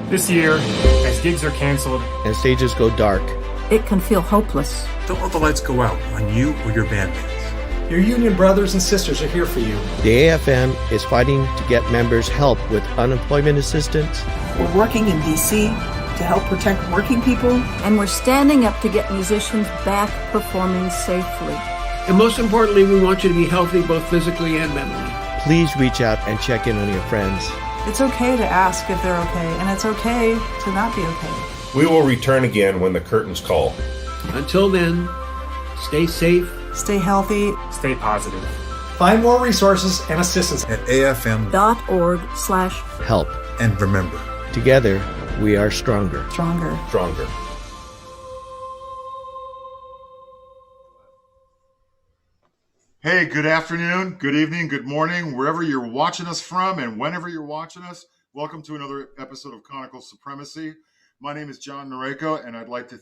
This year, as gigs are canceled and stages go dark, it can feel hopeless. Don't let the lights go out on you or your bandmates. Your union brothers and sisters are here for you. The AFM is fighting to get members help with unemployment assistance. We're working in D.C. to help protect working people. And we're standing up to get musicians back performing safely. And most importantly, we want you to be healthy both physically and mentally. Please reach out and check in on your friends. It's okay to ask if they're okay, and it's okay to not be okay. We will return again when the curtains call. Until then, stay safe, stay healthy, stay positive. Find more resources and assistance at afm.org/help. And remember, together we are stronger. Stronger. Stronger. Hey, good afternoon, good evening, good morning, wherever you're watching us from and whenever you're watching us. Welcome to another episode of Conical Supremacy. My name is John Noreko, and I'd like to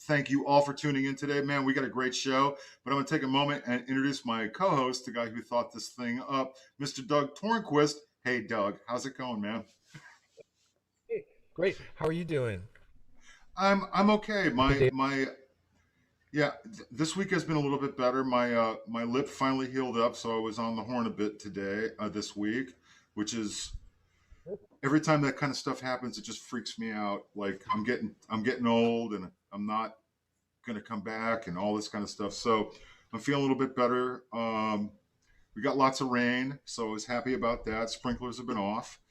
thank you all for tuning in today. Man, we got a great show, but I'm going to take a moment and introduce my co-host, the guy who thought this thing up, Mr. Doug Tornquist. Hey, Doug, how's it going, man? Hey, great. How are you doing? I'm okay. This week has been a little bit better. My lip finally healed up, so I was on the horn a bit today, this week, which is every time that kind of stuff happens, it just freaks me out. Like I'm getting old, and I'm not gonna come back, and all this kind of stuff. So I'm feeling a little bit better. We got lots of rain, so I was happy about that. Sprinklers have been off.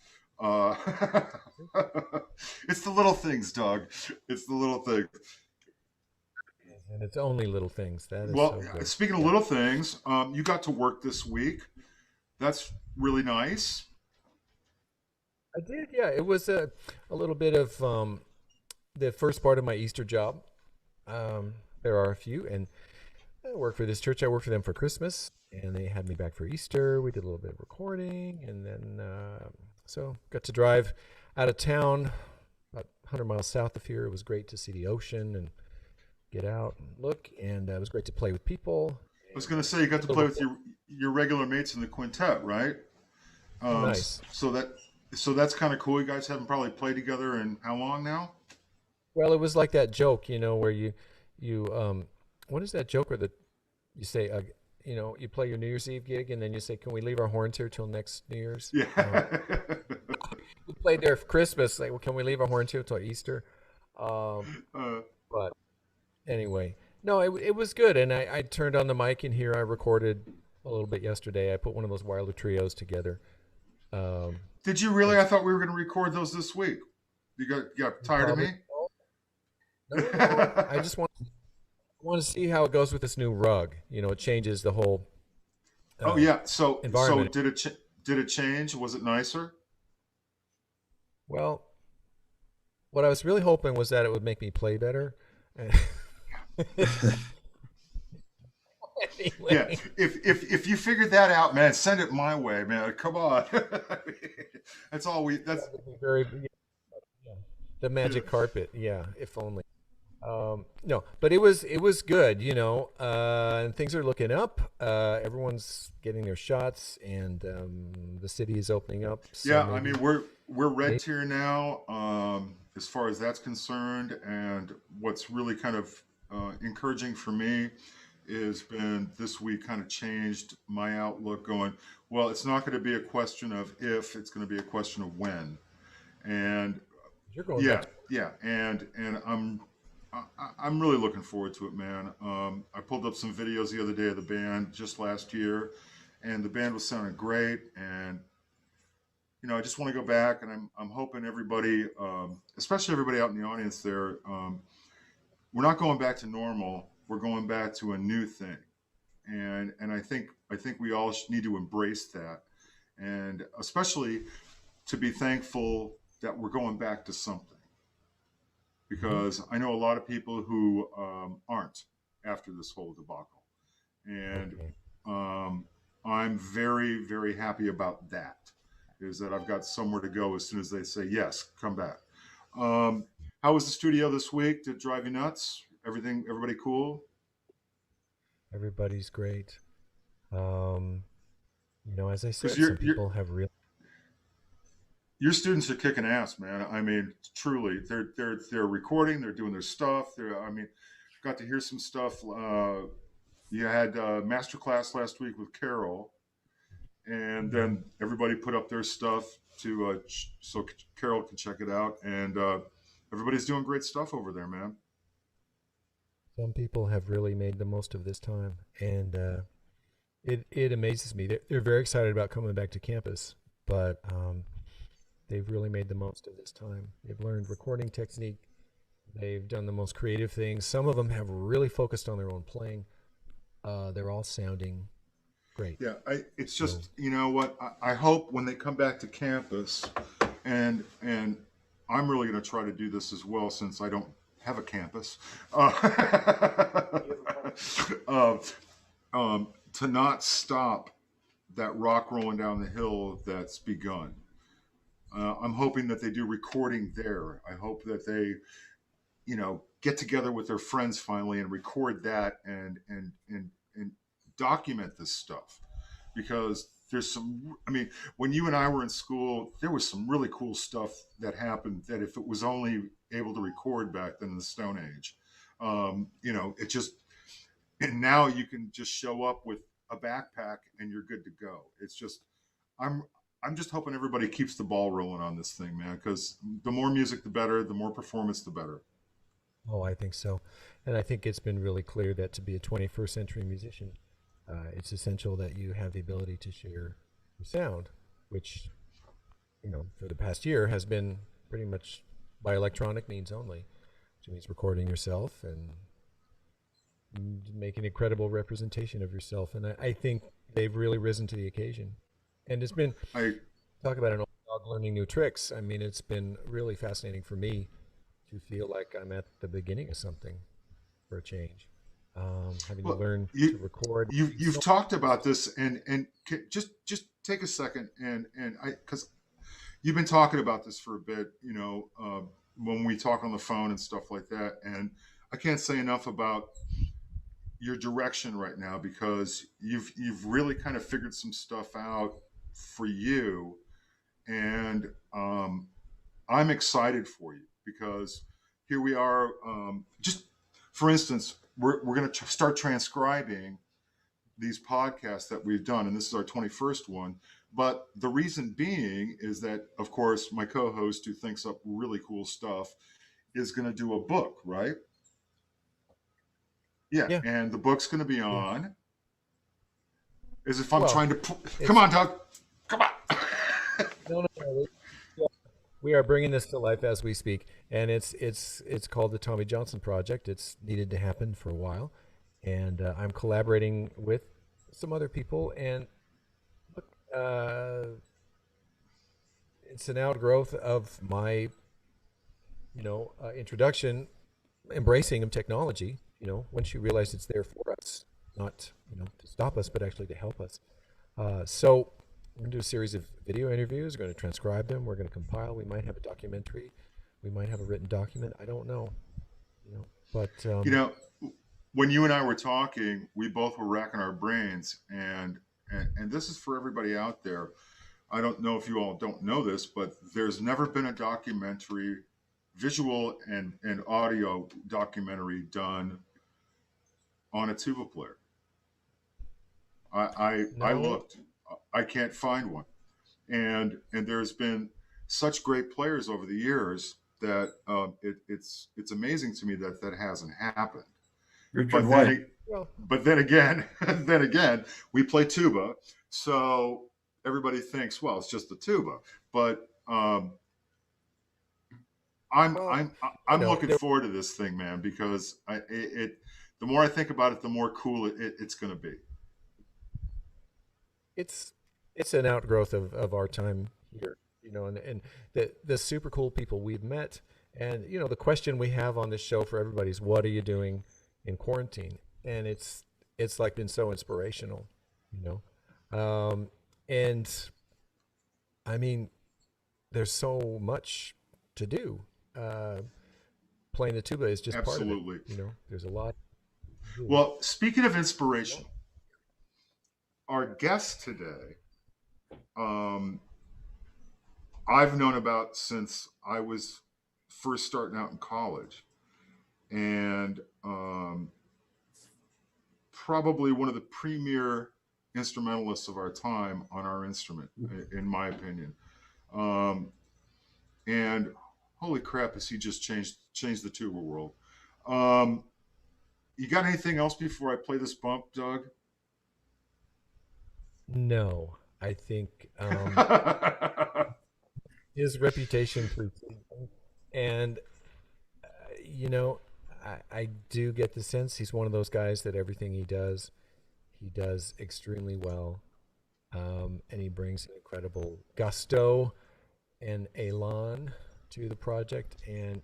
It's the little things, Doug. It's the little things. And it's only little things. That is well. So good. Speaking of little things, you got to work this week. That's really nice. I did, yeah. It was a little bit of the first part of my Easter job. There are a few, and I worked for this church. I worked for them for Christmas, and they had me back for Easter. We did a little bit of recording, and then so got to drive out of town, about 100 miles south of here. It was great to see the ocean and get out and look, and it was great to play with people. I was going to say, you got to play with your regular mates in the quintet, right? Nice. So that's kind of cool. You guys haven't probably played together in how long now? Well, it was like that joke, where you what is that joke where you say, you play your New Year's Eve gig and then you say, can we leave our horns here till next New Year's? Yeah. We played there for Christmas. Like, well, can we leave our horns here till Easter? But anyway, No, it was good, and I turned on the mic in here. I recorded a little bit yesterday. I put one of those Wilder trios together. Did you really? I thought we were going to record those this week. You got tired of Probably me? no. I just want to see how it goes with this new rug. You know, it changes the whole Oh yeah. So environment. did it change? Was it nicer? Well, what I was really hoping was that it would make me play better. Yeah. Anyway, If you figured that out, man, send it my way, man. Come on. That's all we. That's that would be very the magic carpet. Yeah, if only. No, but it was good, and things are looking up. Everyone's getting their shots, and the city is opening up. So yeah. I maybe, mean, we're red tier now, as far as that's concerned. And what's really kind of encouraging for me is been this week kind of changed my outlook. Going, well, it's not going to be a question of if; it's going to be a question of when. And you're going back yeah, to yeah, and I'm really looking forward to it, man. I pulled up some videos the other day of the band just last year, and the band was sounding great. And I just want to go back, and I'm hoping everybody, especially everybody out in the audience there, we're not going back to normal. We're going back to a new thing, and I think we all need to embrace that, and especially to be thankful that we're going back to something, because I know a lot of people who aren't after this whole debacle, and okay. I'm very, very happy about that. Is that I've got somewhere to go as soon as they say yes, come back. Um, how was the studio this week? Did it drive you nuts? Everybody cool? Everybody's great. Um, as I Because said, some people have real. your students are kicking ass, man. I mean, truly, they're recording, they're doing their stuff. I mean, got to hear some stuff. You had master class last week with Carol, and Yeah, then everybody put up their stuff to so Carol can check it out, and everybody's doing great stuff over there, man. some people have really made the most of this time, and it amazes me. They're very excited about coming back to campus, but they've really made the most of this time. They've learned recording technique. They've done the most creative things. Some of them have really focused on their own playing. They're all sounding great. Yeah, it's So, just you know what I hope when they come back to campus, and I'm really going to try to do this as well since I don't have a campus. uh, to not stop that rock rolling down the hill that's begun. I'm hoping that they do recording there. I hope that they, get together with their friends finally and record that and document this stuff, because there's some. I mean, when you and I were in school, there was some really cool stuff that happened that if it was only able to record back then in the Stone Age, it just and now you can just show up with a backpack and you're good to go. It's just I'm I'm just hoping everybody keeps the ball rolling on this thing, man, because the more music the better, the more performance the better. oh, I think so. And I think it's been really clear that to be a 21st century musician, it's essential that you have the ability to share your sound, which, for the past year has been pretty much by electronic means only, which means recording yourself and make an incredible representation of yourself. And I think they've really risen to the occasion. And it's been, I talk about an old dog learning new tricks. I mean, it's been really fascinating for me to feel like I'm at the beginning of something for a change. Having to Well, learn to you record. you've talked about this, and just take a second, and I because you've been talking about this for a bit, when we talk on the phone and stuff like that, and I can't say enough about your direction right now, because you've really kind of figured some stuff out for you, and I'm excited for you because here we are. Just for instance, we're going to start transcribing these podcasts that we've done, and this is our 21st one. But the reason being is that, of course, my co-host, who thinks up really cool stuff, is going to do a book, right? Yeah, Yeah. and the book's going to be on. As if I'm Well, trying to. it's Come on, Doug. Come on. no. We are bringing this to life as we speak, and it's called the Tommy Johnson Project. It's needed to happen for a while, and I'm collaborating with some other people. And look, it's an outgrowth of my, introduction, embracing of technology. Once you realize it's there for us, not to stop us, but actually to help us. So we're going to do a series of video interviews. We're going to transcribe them. We're going to compile. We might have a documentary. We might have a written document. I don't know. But when you and I were talking, we both were racking our brains, and this is for everybody out there. I don't know if you all don't know this, but there's never been a documentary, visual and audio documentary done on a tuba player. I No. looked. I can't find one, and there's been such great players over the years that it's amazing to me that hasn't happened. Richard White. But then again, we play tuba, so everybody thinks, well, it's just the tuba. But I'm looking forward to this thing, man, because the more I think about it, the more cool it's going to be. It's an outgrowth of our time here, and the super cool people we've met, and the question we have on this show for everybody is, what are you doing in quarantine? And it's like been so inspirational, and I mean, there's so much to do. Playing the tuba is just Absolutely part of it. There's a lot. Well, speaking of inspiration, our guest today, I've known about since I was first starting out in college, and probably one of the premier instrumentalists of our time on our instrument, in my opinion. And holy crap, has he just changed the tuba world. You got anything else before I play this bump, Doug? No, I think his reputation precedes him, and I do get the sense he's one of those guys that everything he does extremely well, and he brings an incredible gusto and elan to the project. And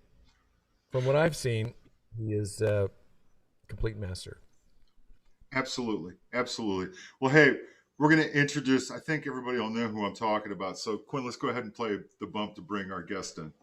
from what I've seen, he is a complete master. Absolutely. Well, hey, we're going to introduce, I think everybody will know who I'm talking about. So, Quinn, let's go ahead and play the bump to bring our guest in.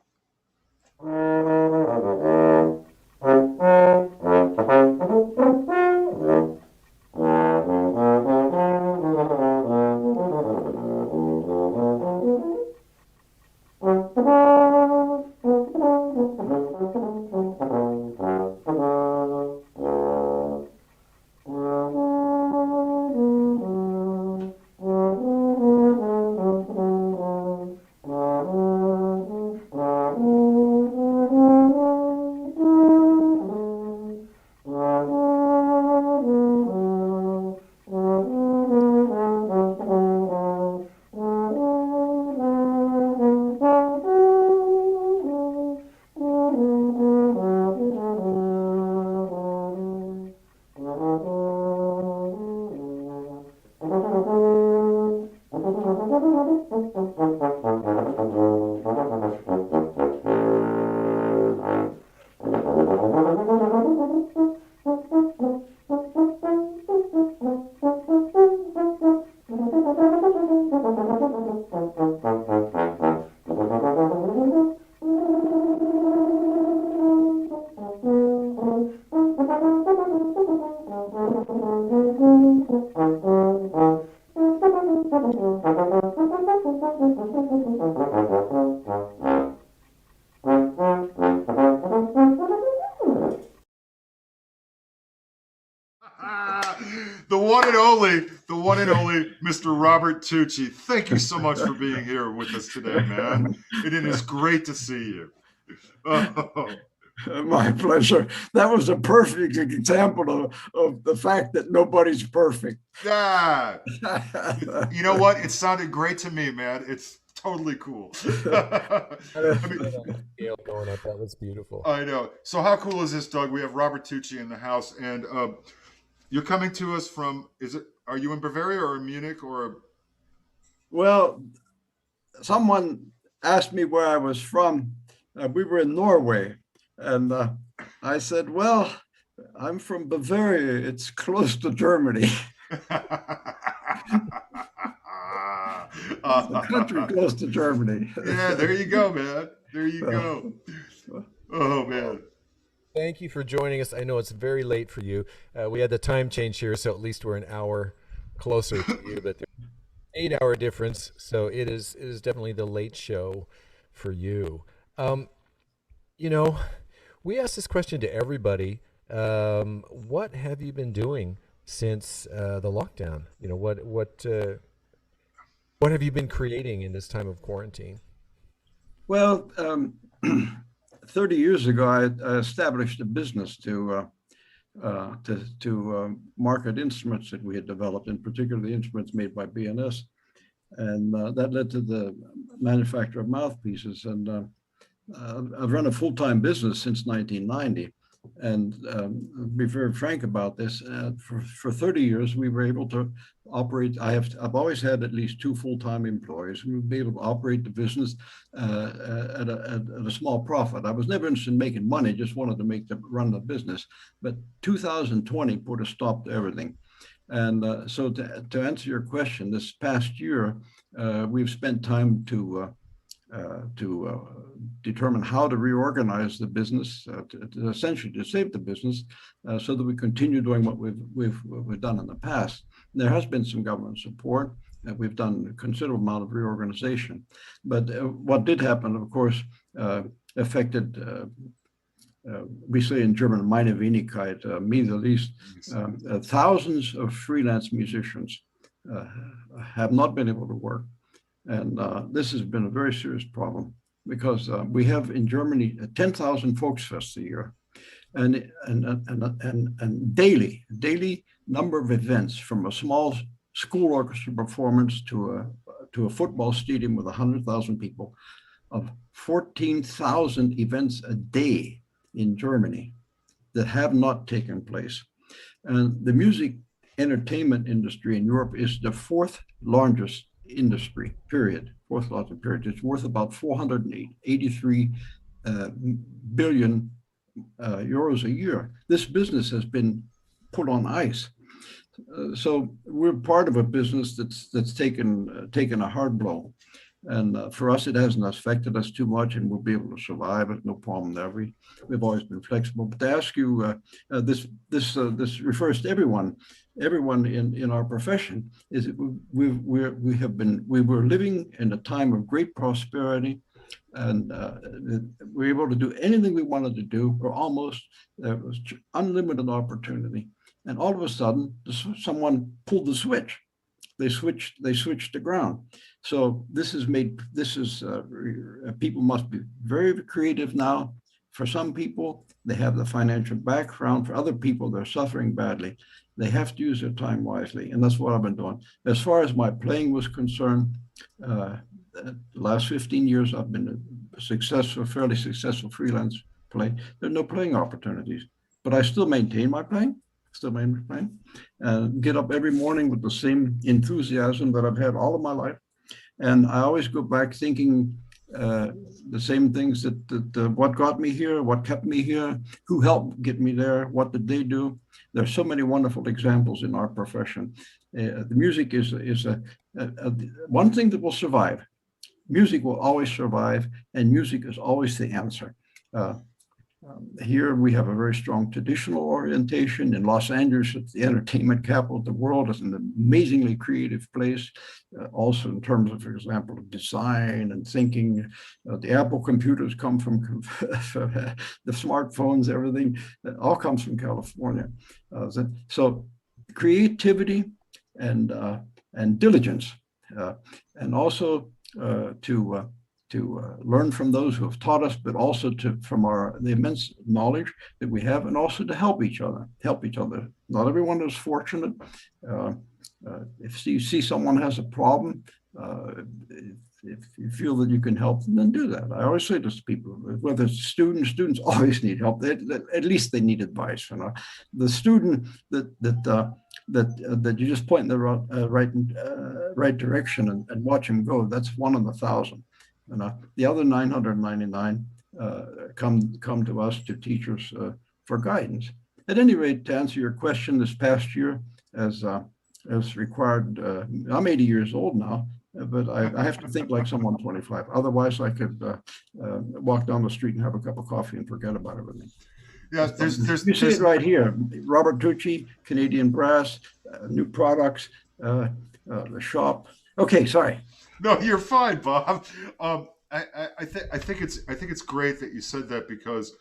The one and only Mr. Robert Tucci. Thank you so much for being here with us today, man. It is great to see you. Oh, My pleasure. That was a perfect example of the fact that nobody's perfect. Yeah. You know what? It sounded great to me, man. It's totally cool. I mean, Scale going up. That was beautiful. I know. So how cool is this, Doug? We have Robert Tucci in the house, and you're coming to us from. Are you in Bavaria or in Munich or? Well, someone asked me where I was from. We were in Norway, and I said, "Well, I'm from Bavaria. It's close to Germany." The country close to Germany. Yeah, there you go, man. There you go. Oh, man. Thank you for joining us. I know it's very late for you. We had the time change here, so at least we're an hour closer to you, but there's an 8-hour difference, so it is definitely the late show for you. You know, we asked this question to everybody. What have you been doing since the lockdown? You know, what have you been creating in this time of quarantine? Well, 30 years ago, I established a business to market instruments that we had developed, in particular the instruments made by BNS, and that led to the manufacture of mouthpieces. And I've run a full-time business since 1990. And be very frank about this, for 30 years, we were able to operate. I've always had at least 2 full-time employees. We would be able to operate the business at a small profit. I was never interested in making money, just wanted to run the business. But 2020 put a stop to everything. And so to answer your question, this past year, we've spent time to determine how to reorganize the business, to essentially to save the business, so that we continue doing what we've done in the past. There has been some government support, and we've done a considerable amount of reorganization. But what did happen, of course, affected. We say in German, meine Wenigkeit, me the least. Thousands of freelance musicians have not been able to work. And this has been a very serious problem because we have in Germany 10,000 Volksfests a year, and daily number of events, from a small school orchestra performance to a football stadium with 100,000 people, of 14,000 events a day in Germany that have not taken place. And the music entertainment industry in Europe is the 4th largest industry, period. 4th largest, period. It's worth about 483 billion euros a year. This business has been put on ice. So we're part of a business that's taken a hard blow. And for us, it hasn't affected us too much, and we'll be able to survive it. No problem there. We've always been flexible. But to ask you, this refers to everyone in our profession. Is it, we were living in a time of great prosperity, and we were able to do anything we wanted to do, or almost. There was unlimited opportunity, and all of a sudden, someone pulled the switch. They switched the ground. So people must be very creative now. For some people, they have the financial background. For other people, they're suffering badly. They have to use their time wisely, and that's what I've been doing. As far as my playing was concerned, the last 15 years, I've been a fairly successful freelance play. There are no playing opportunities, but I still maintain my playing. Get up every morning with the same enthusiasm that I've had all of my life. And I always go back thinking the same things that what got me here, what kept me here, who helped get me there, what did they do? There's so many wonderful examples in our profession. The music is one thing that will survive. Music will always survive, and music is always the answer. Here we have a very strong traditional orientation. In Los Angeles, it's the entertainment capital of the world. It's an amazingly creative place, also in terms of, for example, design and thinking. The Apple computers come from the smartphones, everything, all comes from California. So creativity and diligence, and also to learn from those who have taught us, but also from the immense knowledge that we have, and also to help each other. Not everyone is fortunate. If you see someone has a problem, if you feel that you can help them, then do that. I always say to people, whether it's students always need help. At least they need advice. The student that you just point in the right direction and watch him go, that's one in 1,000. The other 999 come to us, to teachers, for guidance. At any rate, to answer your question, this past year, as required, I'm 80 years old now, but I have to think like someone 25. Otherwise, I could walk down the street and have a cup of coffee and forget about everything. Yeah, you see it right here. Robert Tucci, Canadian Brass, new products, the shop. Okay, sorry. No, you're fine, Bob. I think it's great that you said that, because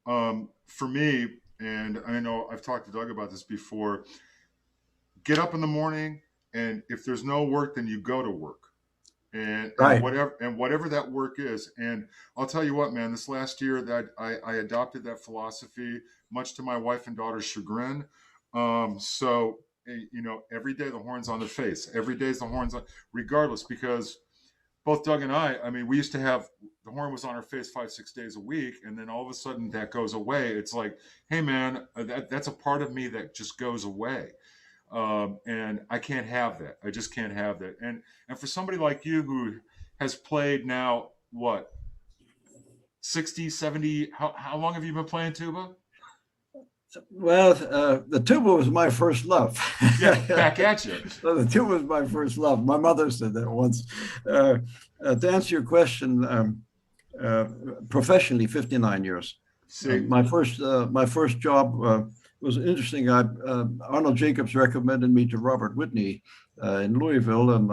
for me, and I know I've talked to Doug about this before, get up in the morning, and if there's no work, then you go to work. And whatever that work is. And I'll tell you what, man, this last year that I adopted that philosophy, much to my wife and daughter's chagrin. So, every day the horn's on the face. Every day is the horn's on, regardless, because both Doug and I mean, we used to have, the horn was on our face 5-6 days a week. And then all of a sudden that goes away. It's like, hey, man, that's a part of me that just goes away. And I can't have that. I just can't have that. And for somebody like you who has played now, what, 60, 70, how long have you been playing tuba? Well, the tuba was my first love. Yeah, back at you. So the tuba was my first love. My mother said that once. To answer your question, professionally, 59 years. My first job was interesting. Arnold Jacobs recommended me to Robert Whitney in Louisville, and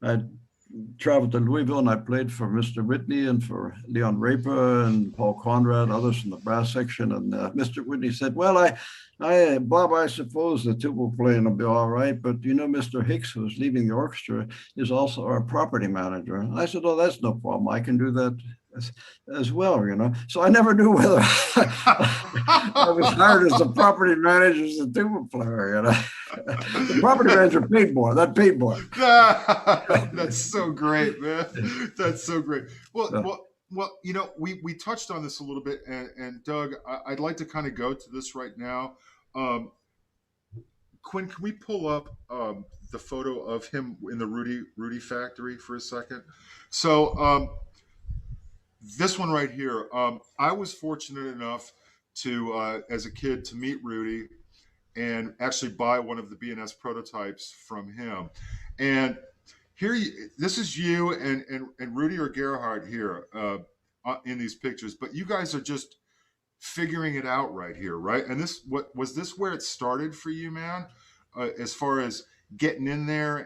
I traveled to Louisville, and I played for Mr. Whitney and for Leon Raper and Paul Conrad, others in the brass section. And Mr. Whitney said, "Well, Bob, I suppose the tuba playing will be all right, but Mr. Hicks, who's leaving the orchestra, is also our property manager." And I said, "Oh, that's no problem. I can do that as well, So I never knew whether I was hired as the property manager, as a tuba player, The property manager paid more. That paid more. That's so great, man. That's so great. Well, we touched on this a little bit, and Doug, I'd like to kind of go to this right now. Quinn, can we pull up the photo of him in the Rudy factory for a second? So, this one right here, I was fortunate enough to, as a kid, to meet Rudy and actually buy one of the B&S prototypes from him. And here, this is you and Rudy or Gerhard here in these pictures, but you guys are just figuring it out right here, right? And was this where it started for you, man? As far as getting in there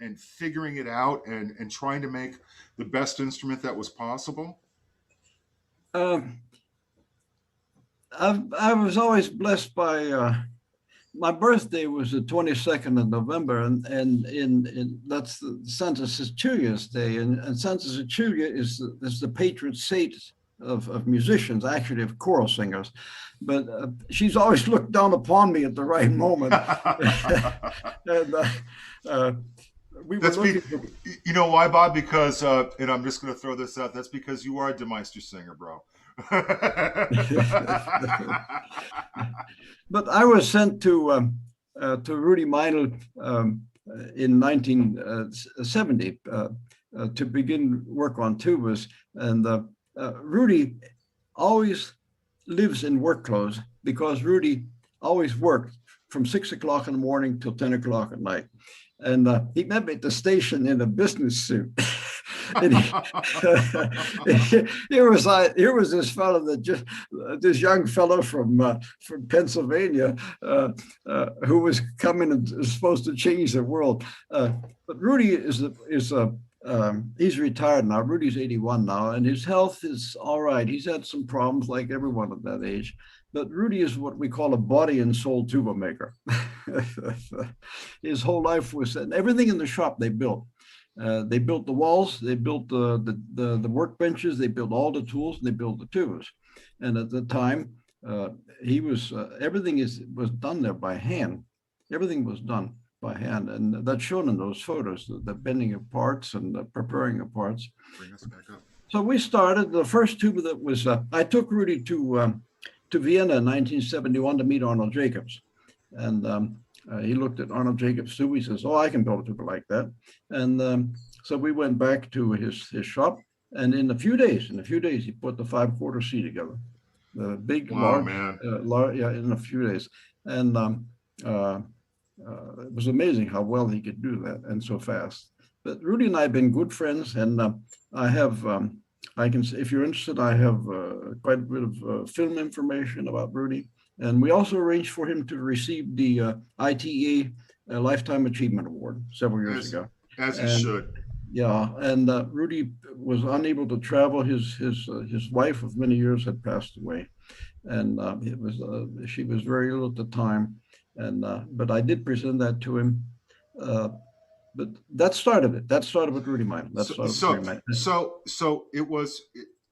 and figuring it out and trying to make the best instrument that was possible? I was always blessed by my birthday was the 22nd of November, and that's the Santa Cecilia's Day, and Santa Cecilia is the patron saint of musicians, actually of choral singers, but she's always looked down upon me at the right moment. And, you know why, Bob? Because, and I'm just going to throw this out, that's because you are a DeMeister singer, bro. But I was sent to Rudy Meinl in 1970 to begin work on tubas, and Rudy always lives in work clothes because Rudy always worked from 6 o'clock in the morning till 10 o'clock at night. And he met me at the station in a business suit. And here was this fellow this young fellow from Pennsylvania who was coming and was supposed to change the world. But Rudy he's retired now. Rudy's 81 now, and his health is all right. He's had some problems like everyone at that age. But Rudy is what we call a body and soul tuba maker. His whole life was, and everything in the shop they built. They built the walls, they built the workbenches, they built all the tools, and they built the tubas. And at the time, he was everything was done there by hand. Everything was done by hand, and that's shown in those photos, the bending of parts and the preparing of parts. Bring us back up. So we started the first tuba that was. I took Rudy to Vienna in 1971 to meet Arnold Jacobs, and he looked at Arnold Jacobs' tuba. He says, "Oh, I can build a tuba like that." And so we went back to his shop, and in a few days, he put the 5/4 C together, the big, Wow, large, yeah, in a few days, and it was amazing how well he could do that and so fast. But Rudy and I have been good friends, and I have, I can say, if you're interested, I have quite a bit of film information about Rudy. And we also arranged for him to receive the ITA Lifetime Achievement Award several years ago. As he should. Yeah, and Rudy was unable to travel. His wife of many years had passed away, and she was very ill at the time. And but I did present that to him. But that started it. That started with Rudy Meinl. So it was.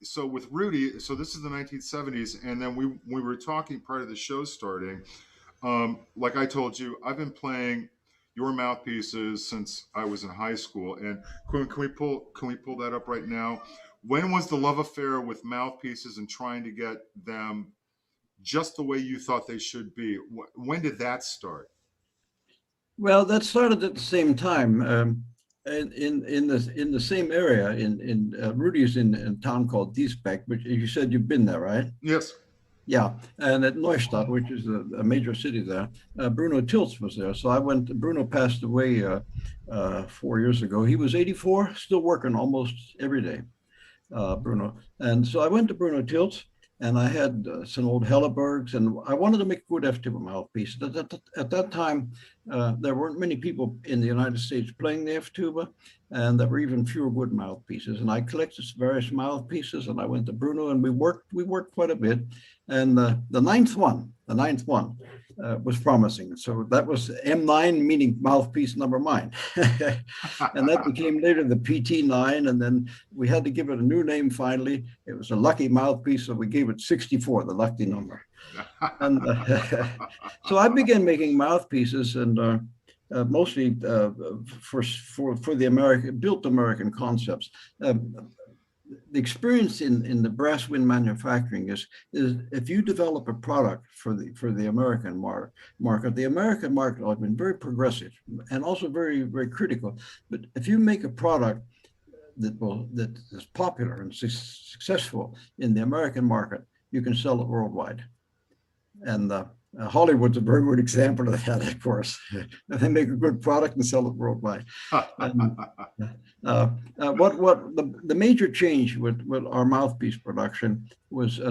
So with Rudy, so this is the 1970s, and then we were talking prior to the show starting. Like I told you, I've been playing your mouthpieces since I was in high school. And can we pull that up right now? When was the love affair with mouthpieces and trying to get them just the way you thought they should be? When did that start? Well, that started at the same time. In the same area. Rudy's in a town called Diesbeck, which you said you've been there, right? Yes. Yeah, and at Neustadt, which is a major city there, Bruno Tilz was there. So I went. Bruno passed away 4 years ago. He was 84, still working almost every day, Bruno. And so I went to Bruno Tilz, and I had some old Hellebergs, and I wanted to make a good F-tuba mouthpiece. At that time, there weren't many people in the United States playing the F-tuba, and there were even fewer good mouthpieces. And I collected various mouthpieces, and I went to Bruno, and we worked quite a bit. And the ninth one was promising. So that was M9, meaning mouthpiece number 9. And that became later the PT9. And then we had to give it a new name finally. It was a lucky mouthpiece, so we gave it 64, the lucky number. And so I began making mouthpieces, and mostly for the built American concepts. The experience in the brass wind manufacturing is if you develop a product for the American market, the American market has been very progressive and also very, very critical. But if you make a product that is popular and successful in the American market, you can sell it worldwide. And Hollywood's a very good example of that, of course. They make a good product and sell it worldwide. The major change with our mouthpiece production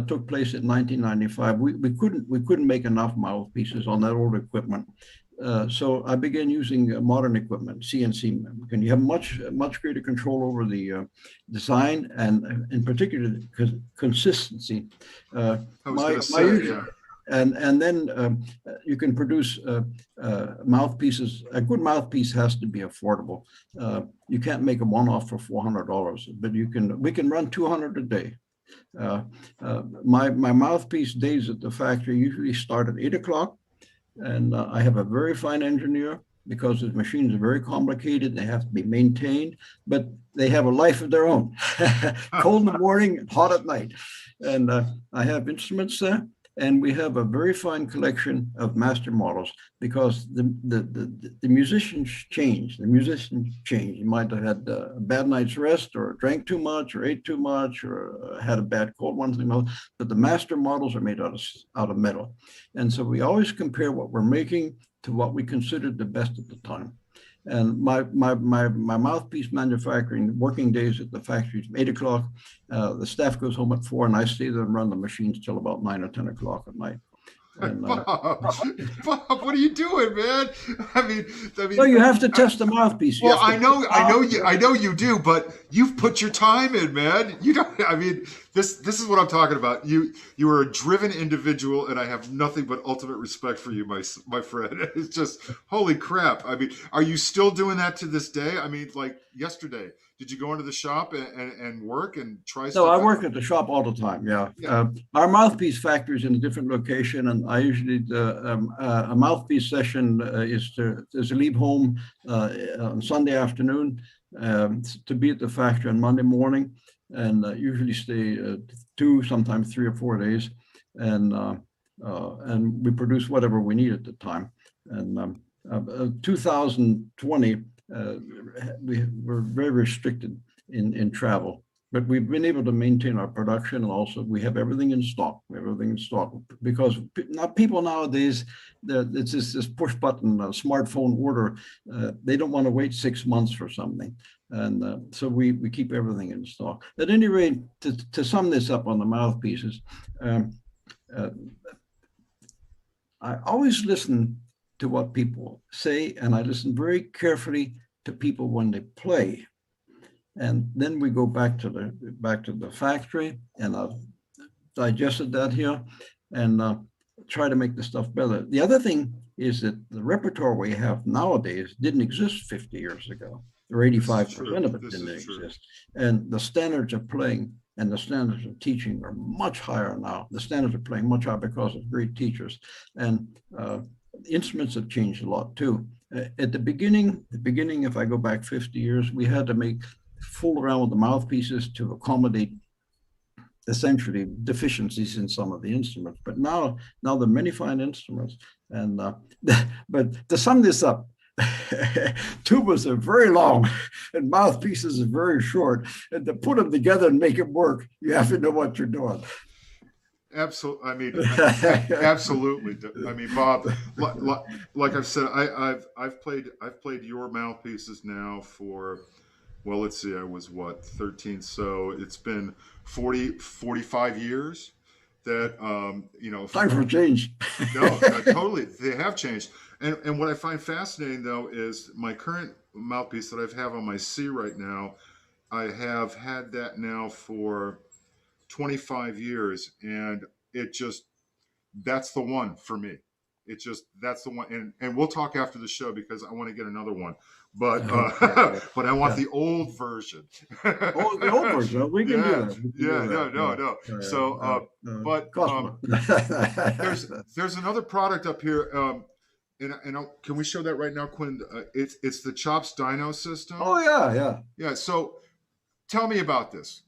took place in 1995. We couldn't make enough mouthpieces on that old equipment. So I began using modern equipment, CNC. And you have much greater control over the design and in particular consistency. And then you can produce mouthpieces. A good mouthpiece has to be affordable. You can't make a one-off for $400, but we can run 200 a day. My mouthpiece days at the factory usually start at 8 o'clock, and I have a very fine engineer because the machines are very complicated. They have to be maintained, but they have a life of their own. Cold in the morning, hot at night. And I have instruments there. And we have a very fine collection of master models because the musicians change. You might have had a bad night's rest, or drank too much, or ate too much, or had a bad cold one thing. But the master models are made out of metal, and so we always compare what we're making to what we considered the best at the time. And my mouthpiece manufacturing working days at the factory is 8 o'clock. The staff goes home at 4, and I stay there and run the machines till about 9 or 10 o'clock at night. And, Bob, what are you doing, man? I mean, well, you have to test the mouthpiece. I know you do, but you've put your time in, man. You don't. I mean, This is what I'm talking about. You are a driven individual, and I have nothing but ultimate respect for you, my friend. It's just holy crap. I mean, are you still doing that to this day? I mean, like yesterday, did you go into the shop and work and try stuff? No, I work at the shop all the time. Yeah, our mouthpiece factory is in a different location, and I usually a mouthpiece session is to leave home on Sunday afternoon to be at the factory on Monday morning, and usually stay 2, sometimes 3 or 4 days, and we produce whatever we need at the time. And 2020, we were very restricted in travel, but we've been able to maintain our production, and also we have everything in stock. We have everything in stock because people nowadays, it's this push button smartphone order. They don't want to wait 6 months for something, and so we keep everything in stock. At any rate, to sum this up on the mouthpieces, I always listen to what people say, and I listen very carefully to people when they play. And then we go back to the factory, and I've digested that here, and try to make the stuff better. The other thing is that the repertoire we have nowadays didn't exist 50 years ago, or 85% of it didn't exist. And the standards of playing and the standards of teaching are much higher now. The standards of playing much higher because of great teachers, and instruments have changed a lot too. At the beginning, if I go back 50 years, we had to fool around with the mouthpieces to accommodate essentially deficiencies in some of the instruments. But now there are many fine instruments. And but to sum this up, tubas are very long and mouthpieces are very short. And to put them together and make it work, you have to know what you're doing. Absolutely. I mean, absolutely. I mean, Bob, like I've said, I've played your mouthpieces now for, well, let's see, I was 13. So it's been 45 years that, time for change. No, totally. They have changed. And what I find fascinating though, is my current mouthpiece that I have on my C right now, I have had that now for 25 years, and that's the one for me. That's the one. And we'll talk after the show because I want to get another one. But but I want the old version. The old version. We can do that. No. So, but there's another product up here. And can we show that right now, Quinn? It's the Chops Dino system. Oh yeah. So, tell me about this.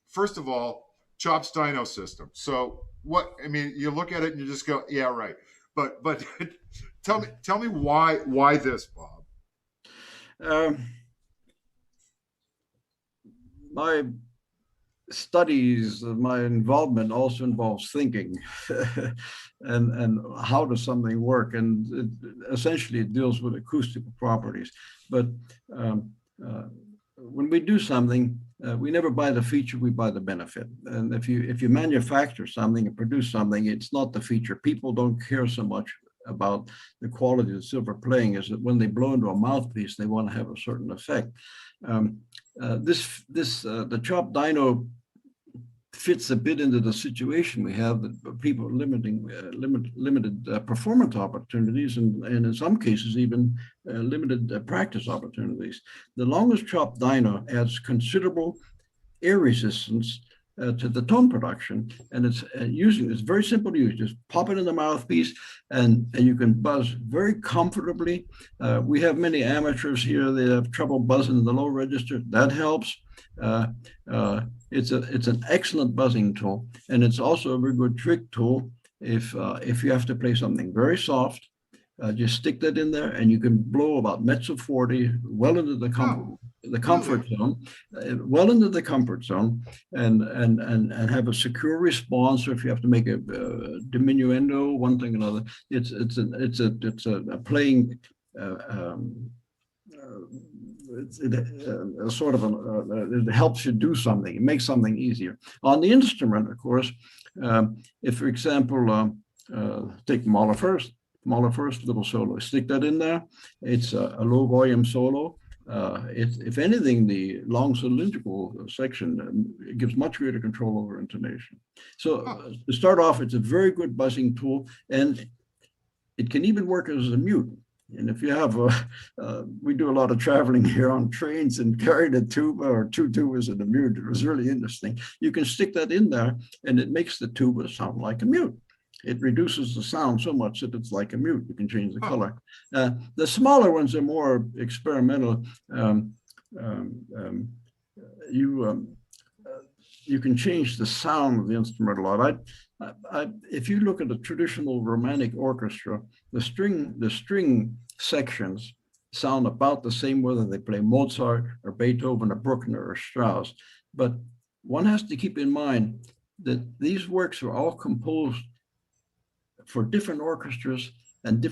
First of all, Chops Dino system. So you look at it and you just go, yeah, right. But tell me why this, Bob? My studies, my involvement also involves thinking and how does something work, and essentially it deals with acoustical properties. But when we do something, we never buy the feature, we buy the benefit. And if you manufacture something and produce something, it's not the feature. People don't care so much about the quality of silver playing, is that when they blow into a mouthpiece, they want to have a certain effect. The Chops Dino fits a bit into the situation we have, that people are limited performance opportunities, and in some cases even limited practice opportunities. The longest Chops Dino adds considerable air resistance to the tone production, and it's very simple to use. Just pop it in the mouthpiece, and you can buzz very comfortably. We have many amateurs here that have trouble buzzing in the low register. That helps. It's an excellent buzzing tool, and it's also a very good trick tool if you have to play something very soft. Just stick that in there, and you can blow about mezzo 40 well into the comfort zone, and have a secure response. Or if you have to make a diminuendo, one thing or another, it's a playing. It helps you do something. It makes something easier. On the instrument, of course, if, for example, take Mahler first, little solo, stick that in there. It's a low volume solo. If anything, the long cylindrical section gives much greater control over intonation. So to start off, it's a very good buzzing tool, and it can even work as a mute. And if you have, we do a lot of traveling here on trains and carried a tuba or two tubas and a mute. It was really interesting. You can stick that in there and it makes the tuba sound like a mute. It reduces the sound so much that it's like a mute. You can change the color. The smaller ones are more experimental. You can change the sound of the instrument a lot. If you look at a traditional romantic orchestra, the string sections sound about the same whether they play Mozart or Beethoven or Bruckner or Strauss. But one has to keep in mind that these works are all composed for different orchestras and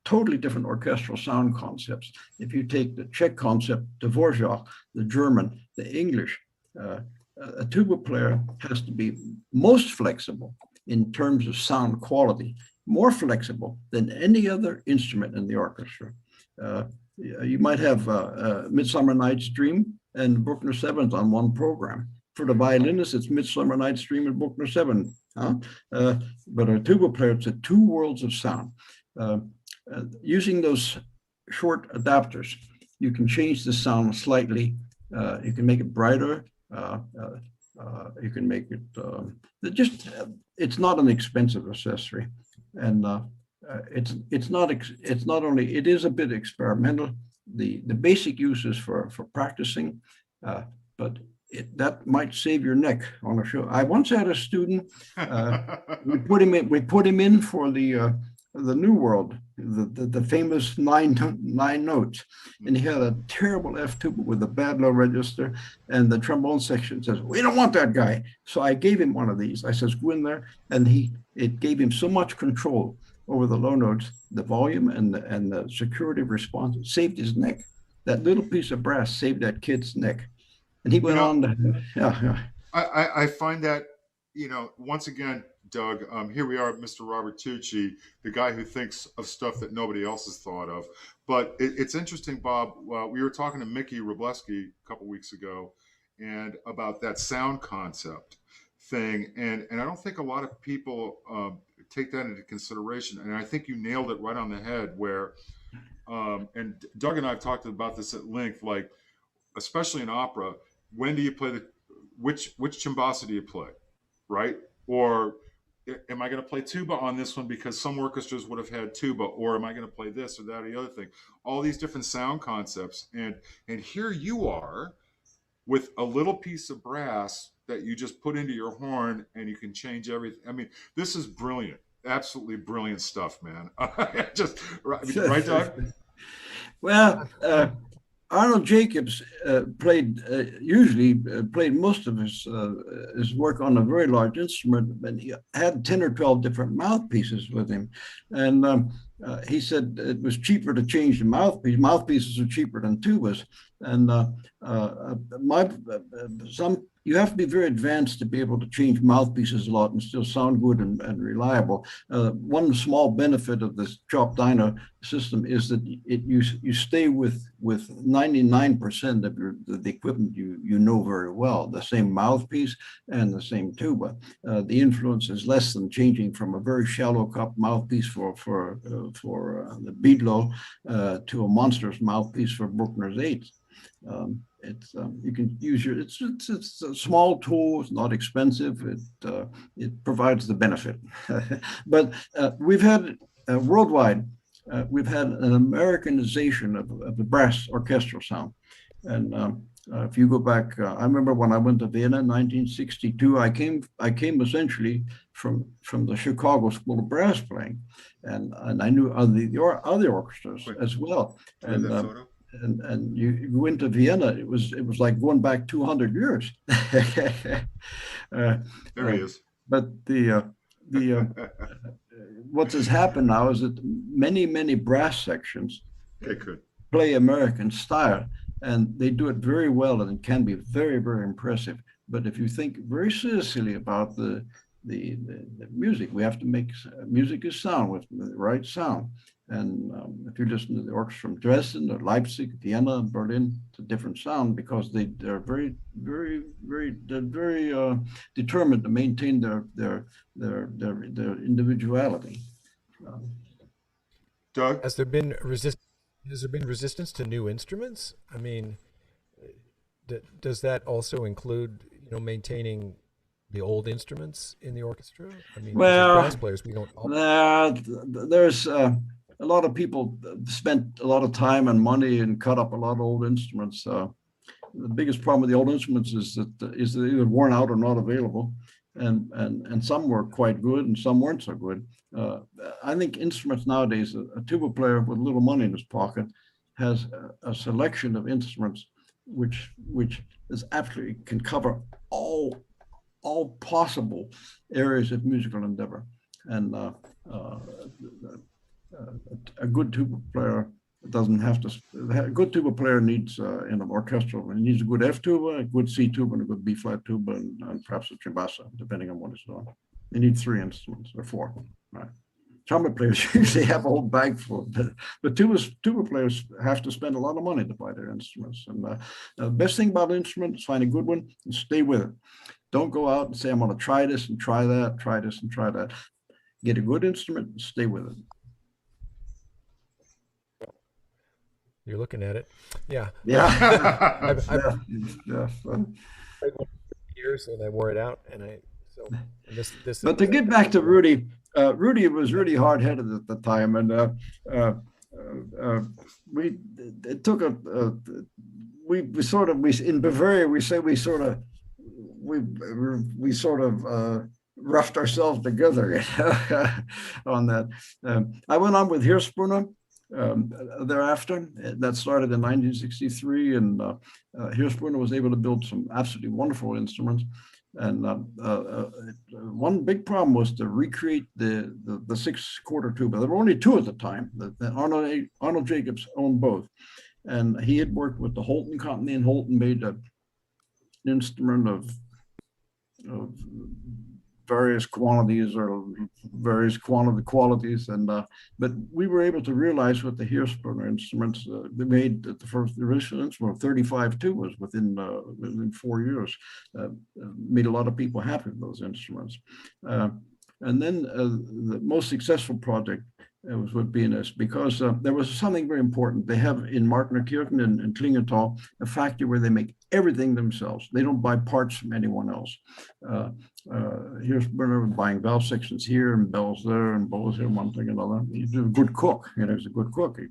totally different orchestral sound concepts. If you take the Czech concept, Dvorak, the German, the English, a tuba player has to be most flexible in terms of sound quality, more flexible than any other instrument in the orchestra. You might have Midsummer Night's Dream and Bruckner 7th on one program. For the violinist, it's Midsummer Night's Dream and Bruckner 7. But a tuba player, it's two worlds of sound. Using those short adapters, you can change the sound slightly. You can make it brighter. You can make it it's not an expensive accessory, and it's not only, it is a bit experimental. The basic use is for practicing, but that might save your neck on a show. I once had a student. We put him in for the New World, the famous nine notes, and he had a terrible F tuba with a bad low register, and the trombone section says, "We don't want that guy." So I gave him one of these. I says, "Go in there," and it gave him so much control over the low notes, the volume, and the security response. It saved his neck. That little piece of brass saved that kid's neck, and he went on to, I find that, once again, Doug, here we are, Mr. Robert Tucci, the guy who thinks of stuff that nobody else has thought of. But it's interesting, Bob. We were talking to Mickey Robleski a couple weeks ago, and about that sound concept thing, and I don't think a lot of people take that into consideration. And I think you nailed it right on the head. Where, and Doug and I have talked about this at length, like especially in opera, when do you play which cimbasa do you play, right? Or am I going to play tuba on this one because some orchestras would have had tuba, or am I going to play this or that or the other thing? All these different sound concepts, and here you are with a little piece of brass that you just put into your horn, and you can change everything. I mean, this is brilliant, absolutely brilliant stuff, man. Right, Doug? Well, Arnold Jacobs usually played most of his work on a very large instrument, and he had 10 or 12 different mouthpieces with him. And he said it was cheaper to change the mouthpiece. Mouthpieces are cheaper than tubas. And you have to be very advanced to be able to change mouthpieces a lot and still sound good and reliable. One small benefit of this Chops Dino system is that you stay with 99% of the equipment you know very well, the same mouthpiece and the same tuba. The influence is less than changing from a very shallow cup mouthpiece for the Beadlow to a monstrous mouthpiece for Bruckner's 8. You can use it's a small tool. It's not expensive. It provides the benefit. But we've had worldwide, we've had an Americanization of the brass orchestral sound. And if you go back, I remember when I went to Vienna in 1962, I came essentially from the Chicago School of Brass Playing, and I knew other orchestras as well. And you went to Vienna, it was like going back 200 years. There he is. But what has happened now is that many brass sections play American style, and they do it very well, and it can be very, very impressive. But if you think very seriously about the music, we have to make music is sound with the right sound. And if you listen to the orchestra from Dresden or Leipzig, Vienna, Berlin, it's a different sound because they're very determined to maintain their individuality. Doug? Has there been resistance to new instruments? I mean, does that also include, maintaining the old instruments in the orchestra? I mean, Well, as brass players, we don't. There's a lot of people spent a lot of time and money and cut up a lot of old instruments. The biggest problem with the old instruments is that they're either worn out or not available, and some were quite good and some weren't so good. I think instruments nowadays, a tuba player with little money in his pocket has a selection of instruments which is absolutely can cover all possible areas of musical endeavor. And a good tuba player doesn't have to. A good tuba player needs in an orchestral. He needs a good F tuba, a good C tuba, and a good B flat tuba, and perhaps a tribassa, depending on what he's doing. You need 3 instruments or 4. Right? Trumpet players usually have a whole bag full, but tuba players have to spend a lot of money to buy their instruments. And the best thing about an instrument is find a good one and stay with it. Don't go out and say, I'm going to try this and try that, try this and try that. Get a good instrument and stay with it. You're looking at it. Yeah. Yeah. I've played years and I wore it out. This. But to get back to Rudy, Rudy was really hard-headed at the time. And in Bavaria, we say we sort of roughed ourselves together on that. I went on with Hirschbrunner thereafter. That started in 1963, and Hirschbrunner was able to build some absolutely wonderful instruments. And one big problem was to recreate the 6-quarter tuba. There were only 2 at the time. Arnold Jacobs owned both, and he had worked with the Holton Company, and Holton made an instrument of various quantities or various qualities, and but we were able to realize with the Hirschbrunner instruments, they made the original instrument of 35 tubas within 4 years. Made a lot of people happy with those instruments. And then the most successful project was with BNS, because there was something very important. They have in Marknerkirchen and Klingenthal a factory where they make everything themselves. They don't buy parts from anyone else. Here's Bernard buying valve sections here and bells there and bows here, one thing and another. He's a good cook. He's a good cook. He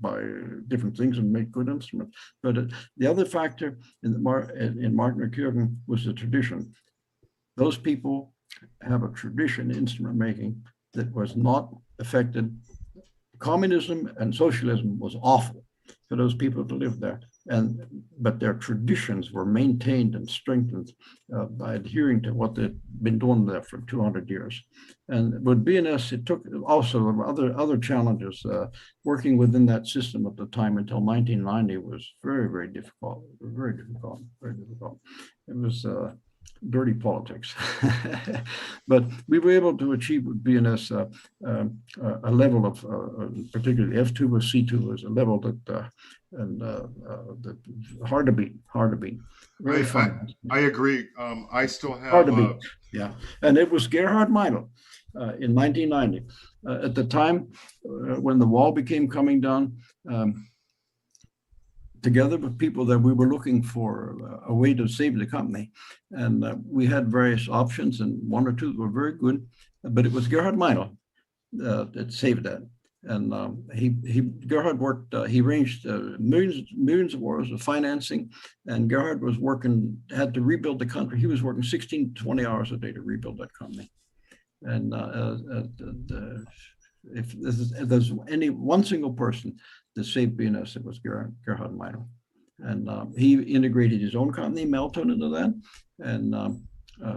buy different things and make good instruments. But the other factor in Marknerkirchen was the tradition. Those people have a tradition in instrument making that was not affected. Communism and socialism was awful for those people to live there, but their traditions were maintained and strengthened by adhering to what they'd been doing there for 200 years. And with BNS, it took also other challenges. Working within that system at the time until 1990 was very, very difficult. Very difficult. Very difficult. It was dirty politics. But we were able to achieve with BNS a level of, particularly F tuba, C tuba, is a level that hard to beat. Really fun. I agree. I still have hard to beat. Yeah, and it was Gerhard Meinl in 1990. At the time when the wall became coming down, together with people that we were looking for a way to save the company. And we had various options, and 1 or 2 were very good, but it was Gerhard Meinl that saved that. And Gerhard worked, he arranged millions of euros of financing, and Gerhard was had to rebuild the country. He was working 16 to 20 hours a day to rebuild that company. And if there's any one single person that saved BNS, it was Gerhard Meinl. And he integrated his own company, Melton, into that. And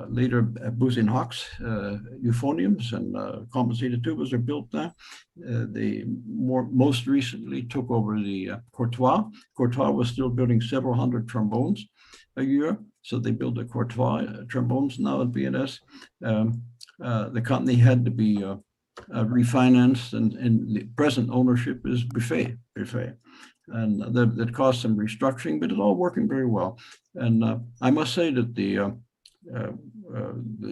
later, Buzin Hawks, euphoniums and compensated tubas are built now. They most recently took over the Courtois. Courtois was still building several hundred trombones a year. So they built the Courtois trombones now at BNS. The company had to be refinanced, and the present ownership is Buffet. And that caused some restructuring, but it's all working very well. And I must say that the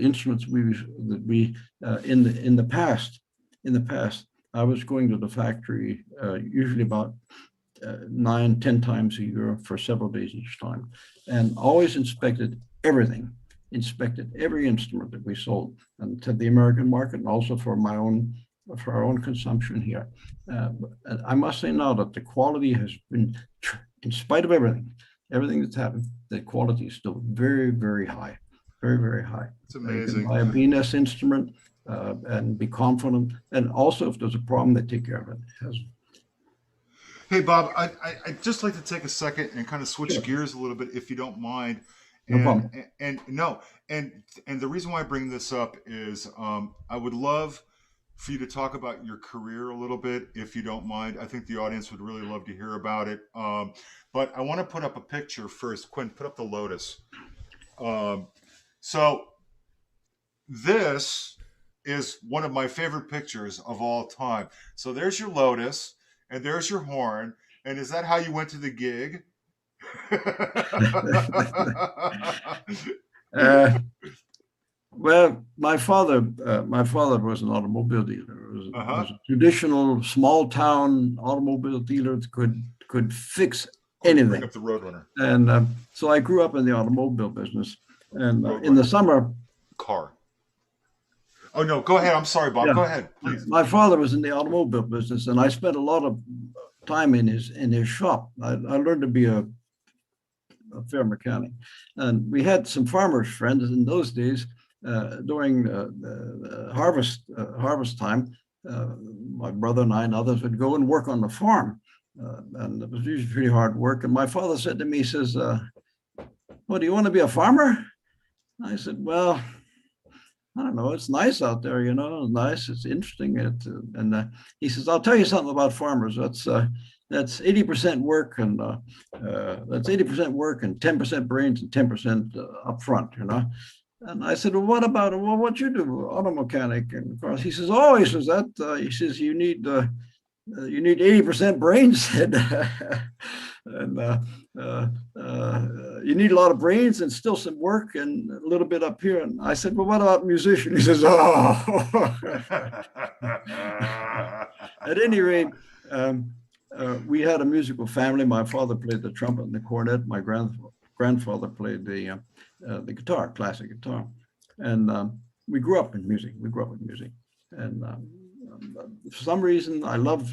instruments in the past, I was going to the factory usually about 9-10 times a year for several days each time, and always inspected everything. Inspected every instrument that we sold, and to the American market, and also for our own consumption here. I must say now that the quality has been, in spite of everything that's happened, the quality is still very, very high, very, very high. It's amazing. You can buy a BNS instrument and be confident, and also if there's a problem, they take care of it. Hey, Bob, I'd just like to take a second and kind of switch gears a little bit, if you don't mind. No problem. And the reason why I bring this up is I would love for you to talk about your career a little bit, if you don't mind. I think the audience would really love to hear about it. But I want to put up a picture first. Quinn, put up the Lotus. So this is one of my favorite pictures of all time. So there's your Lotus, and there's your horn. And is that how you went to the gig? Well, my father was an automobile dealer. It was a traditional small town automobile dealer that could fix anything. Bring up the Roadrunner. And so I grew up in the automobile business. And in the summer, car. Oh no, go ahead. I'm sorry, Bob. Yeah. Go ahead, please. My father was in the automobile business, and I spent a lot of time in his shop. I learned to be a fair mechanic, and we had some farmers friends in those days. During the harvest time, my brother and I and others would go and work on the farm, and it was usually pretty hard work. And my father said to me, he says, "Well, do you want to be a farmer?" I said, "Well, I don't know. It's nice out there, you know. It's nice. It's interesting." And he says, "I'll tell you something about farmers. That's 80% work, and that's 80% work, and 10% brains, and 10% upfront, you know." And I said, "Well, what you do? Auto mechanic." And of course, he says, he says, you need 80% brains, and you need a lot of brains and still some work and a little bit up here." And I said, "Well, what about musician?" He says, "Oh." At any rate, we had a musical family. My father played the trumpet and the cornet. My grandfather played the guitar, classic guitar, and we grew up in music. And for some reason, I love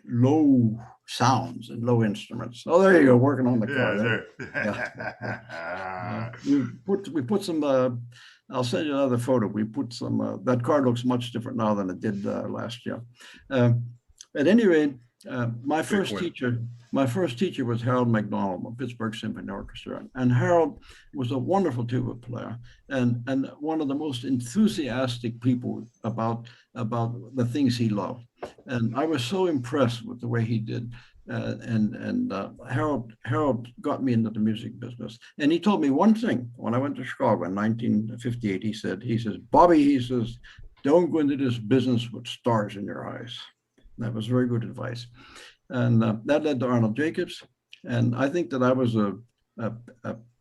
low sounds and low instruments. Oh, there you go, working on the car. Yeah. We put some. I'll send you another photo. We put some. That car looks much different now than it did last year. At any rate, my first teacher was Harold McDonald of Pittsburgh Symphony Orchestra, and Harold was a wonderful tuba player and one of the most enthusiastic people about the things he loved. And I was so impressed with the way he did. Harold got me into the music business, and he told me one thing when I went to Chicago in 1958. He says, "Bobby," he says, "don't go into this business with stars in your eyes." That was very good advice. And that led to Arnold Jacobs. And I think that I was a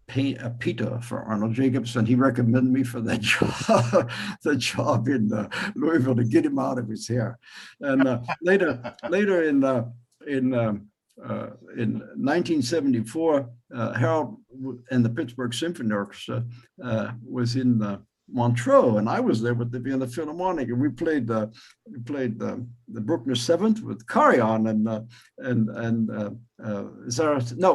PETA for Arnold Jacobs, and he recommended me for that job, the job in Louisville, to get him out of his hair. And later in 1974, Harold and the Pittsburgh Symphony Orchestra was in Montreux, and I was there with the Vienna Philharmonic, and we played the Bruckner Seventh with Carillon it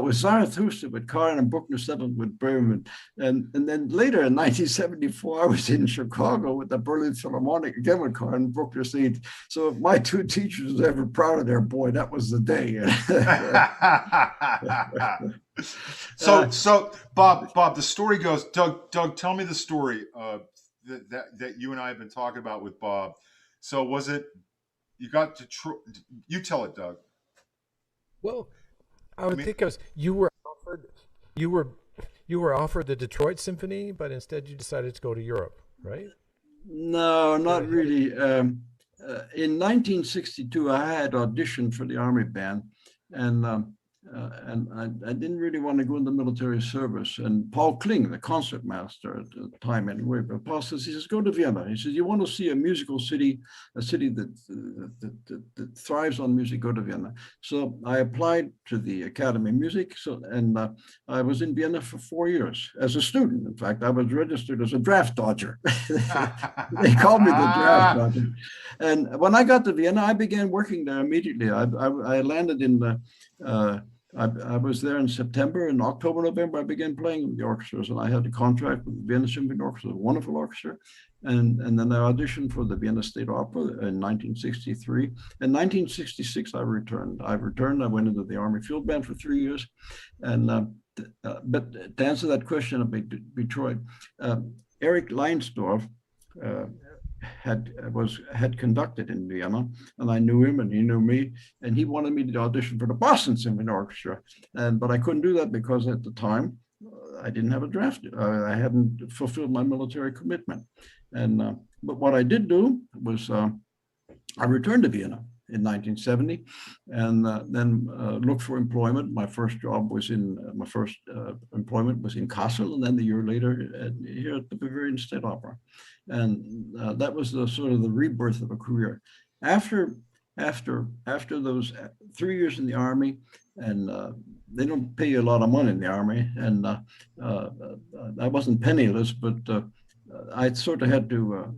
was Zarathustra with Carillon and Bruckner Seventh with Bremen, and then later in 1974 I was in Chicago with the Berlin Philharmonic again with Carillon and Bruckner Seventh. So if my two teachers were ever proud of their boy, that was the day. So Bob, the story goes. Doug, tell me the story that you and I have been talking about with Bob. So was it you got to? You tell it, Doug. Well, I would think you were offered the Detroit Symphony, but instead you decided to go to Europe, right? No, not really. in 1962, I had auditioned for the Army band, and I didn't really want to go in the military service. And Paul Kling, the concertmaster at the time anyway, but Paul says, he says, go to Vienna. He says, you want to see a musical city, a city that thrives on music, go to Vienna. So I applied to the Academy of Music. And I was in Vienna for 4 years as a student. In fact, I was registered as a draft dodger. They called me the draft dodger. And when I got to Vienna, I began working there immediately. I landed in the I was there in September. In October, November, I began playing with the orchestras, and I had a contract with the Vienna Symphony Orchestra, a wonderful orchestra. And then I auditioned for the Vienna State Opera in 1963. In 1966, I returned. I went into the Army Field Band for 3 years. And but to answer that question about Detroit, Eric Leinsdorf had conducted in Vienna, and I knew him and he knew me, and he wanted me to audition for the Boston Symphony Orchestra, but I couldn't do that because at the time I didn't have a draft. I hadn't fulfilled my military commitment, and but what I did do was I returned to Vienna in 1970, and then looked for employment. My first job was my first employment was in Kassel, and then the year later here at the Bavarian State Opera. And that was the sort of the rebirth of a career. After those 3 years in the Army, and they don't pay you a lot of money in the Army, and I wasn't penniless, but I sort of had to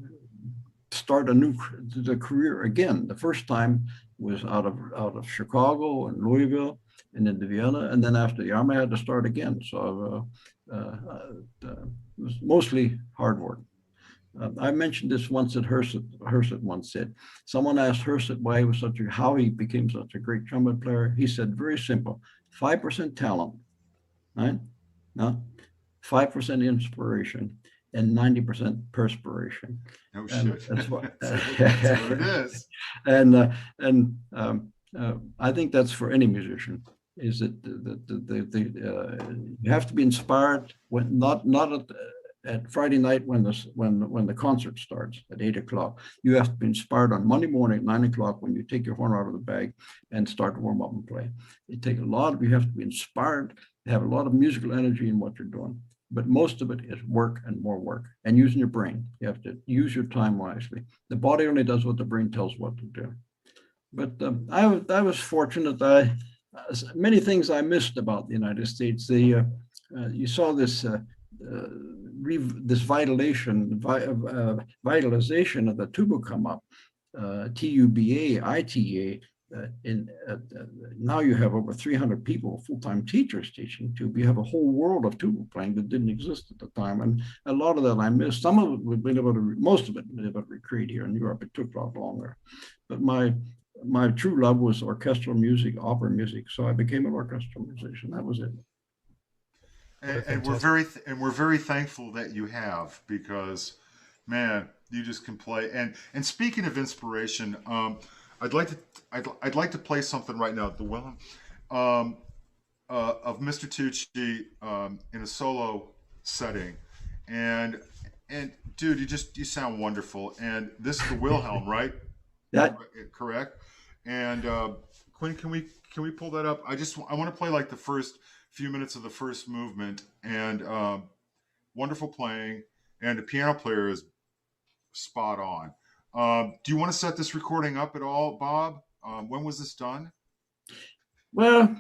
start the career again. The first time was out of Chicago and Louisville and into Vienna, and then after the Army I had to start again. So it was mostly hard work. I mentioned this once at Herseth once said, someone asked Herseth why he was how he became such a great trumpet player. He said, very simple, 5% talent, right? No, 5% inspiration, and 90% perspiration. No shit. That's what, that's what it is. And I think that's for any musician. Is that you have to be inspired when not at Friday night when the concert starts at 8 o'clock. You have to be inspired on Monday morning at 9 o'clock when you take your horn out of the bag and start to warm up and play. You have to be inspired, have a lot of musical energy in what you're doing. But most of it is work and more work and using your brain. You have to use your time wisely. The body only does what the brain tells what to do. But I was fortunate. Many things I missed about the United States. You saw this vitalization of the tuba come up, TUBA, ITA. Now you have over 300 people, full-time teachers teaching tuba. You have a whole world of tuba playing that didn't exist at the time, and a lot of that I missed. Some of it we've been able to, most of it we've been able to recreate here in Europe. It took a lot longer, but my true love was orchestral music, opera music. So I became an orchestral musician. That was it. And we're very thankful that you have, because, man, you just can play. And speaking of inspiration, I'd like to play something right now, the Wilhelm, of Mr. Tucci in a solo setting, and dude, you sound wonderful. And this is the Wilhelm, right? Yeah. Correct. And Quinn, can we pull that up? I want to play like the first few minutes of the first movement, and wonderful playing, and the piano player is spot on. Do you want to set this recording up at all, Bob? When was this done? Well,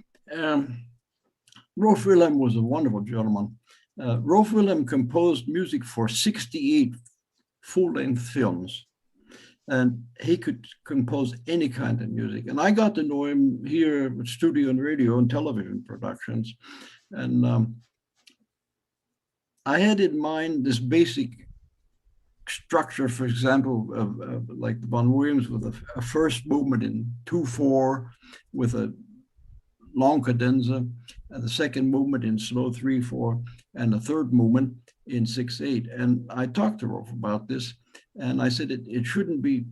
Rolf Wilhelm was a wonderful gentleman. Rolf Wilhelm composed music for 68 full-length films, and he could compose any kind of music. And I got to know him here with studio and radio and television productions. And I had in mind this basic structure, for example, of like the Von Williams, with a first movement in 2/4 with a long cadenza, and the second movement in slow 3/4, and the third movement in 6/8. And I talked to Rolf about this, and I said it shouldn't be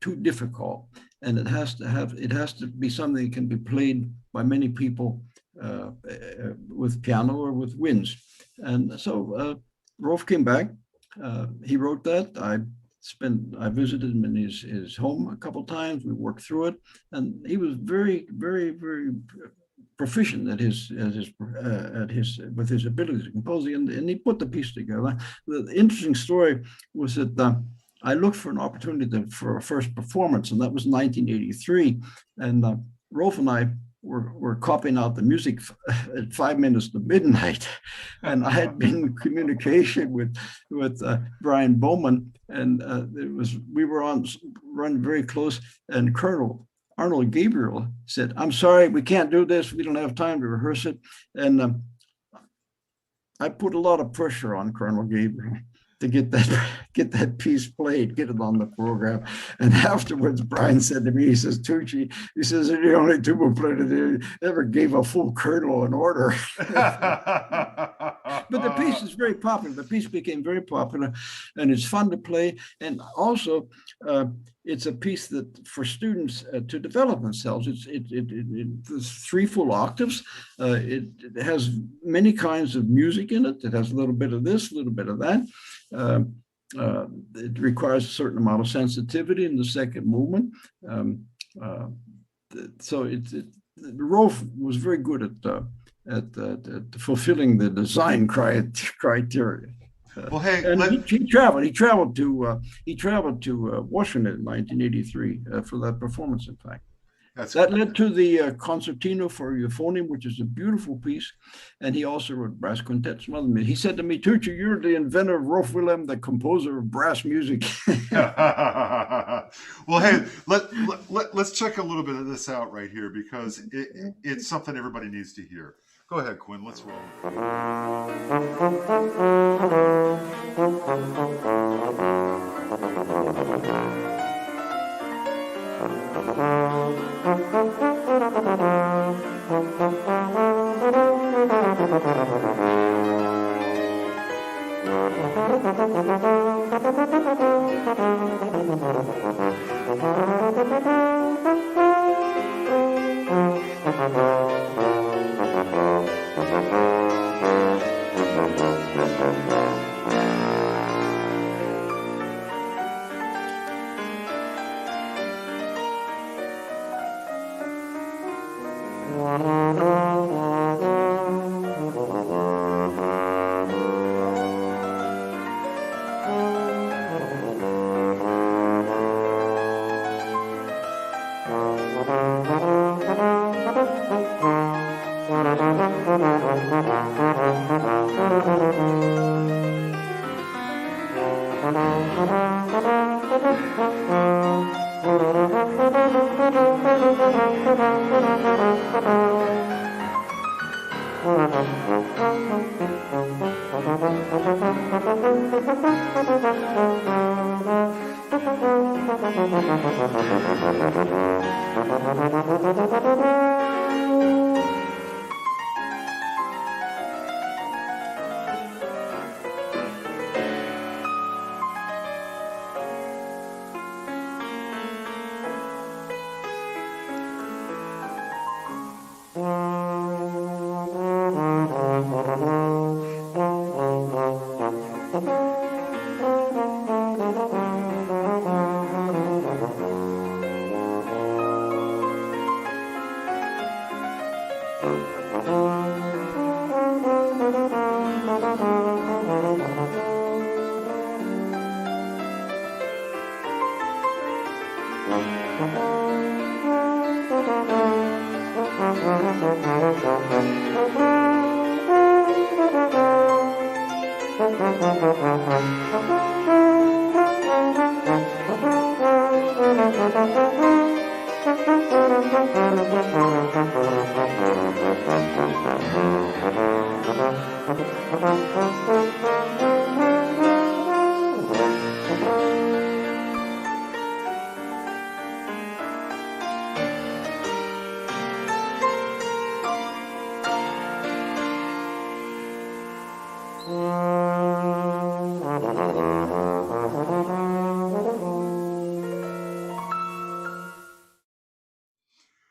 too difficult, and it has to be something that can be played by many people with piano or with winds. And so Rolf came back. He wrote that. I visited him in his home a couple of times. We worked through it, and he was very, very, very proficient at his with his ability to compose, and he put the piece together. The interesting story was that I looked for an opportunity for a first performance, and that was 1983. And Rolf and I were copying out the music at 5 minutes to midnight, and I had been in communication with Brian Bowman, and we were run very close, and Colonel Arnold Gabriel said, "I'm sorry, we can't do this. We don't have time to rehearse it." And I put a lot of pressure on Colonel Gabriel to get that piece played, get it on the program. And afterwards, Brian said to me, he says, "Tucci," he says, "you're the only tuba player that ever gave a full colonel an order." But the piece is very popular. The piece became very popular, and it's fun to play. And also, it's a piece that for students to develop themselves. It's 3 full octaves. It has many kinds of music in it. It has a little bit of this, a little bit of that. It requires a certain amount of sensitivity in the second movement. So Rolf was very good at fulfilling the design criteria. Well, hey, he traveled to Washington in 1983 for that performance. In fact, that led to the Concertino for Euphonium, which is a beautiful piece. And he also wrote brass quintets. He said to me, "Tucci, you're the inventor of Rolf Willem, the composer of brass music." Well, hey, let's check a little bit of this out right here, because it's something everybody needs to hear. Go ahead, Quinn. Let's roll.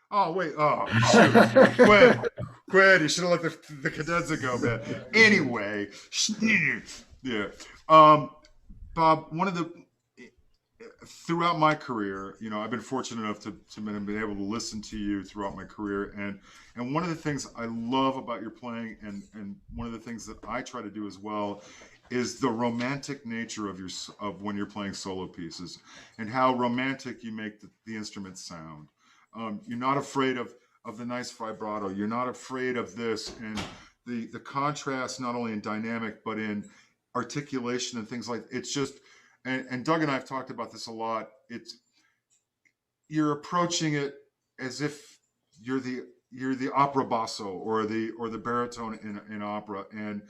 Oh, wait. Oh, shoot. Quinn, you should have let the cadenza go, man. Anyway, yeah. Bob, throughout my career, I've been fortunate enough to been able to listen to you throughout my career, and one of the things I love about your playing, and one of the things that I try to do as well, is the romantic nature of when you're playing solo pieces, and how romantic you make the instruments sound. You're not afraid of the nice vibrato. You're not afraid of this, and the contrast, not only in dynamic but in articulation and things like it's just. And Doug and I have talked about this a lot. You're approaching it as if you're the opera basso or the baritone in opera, and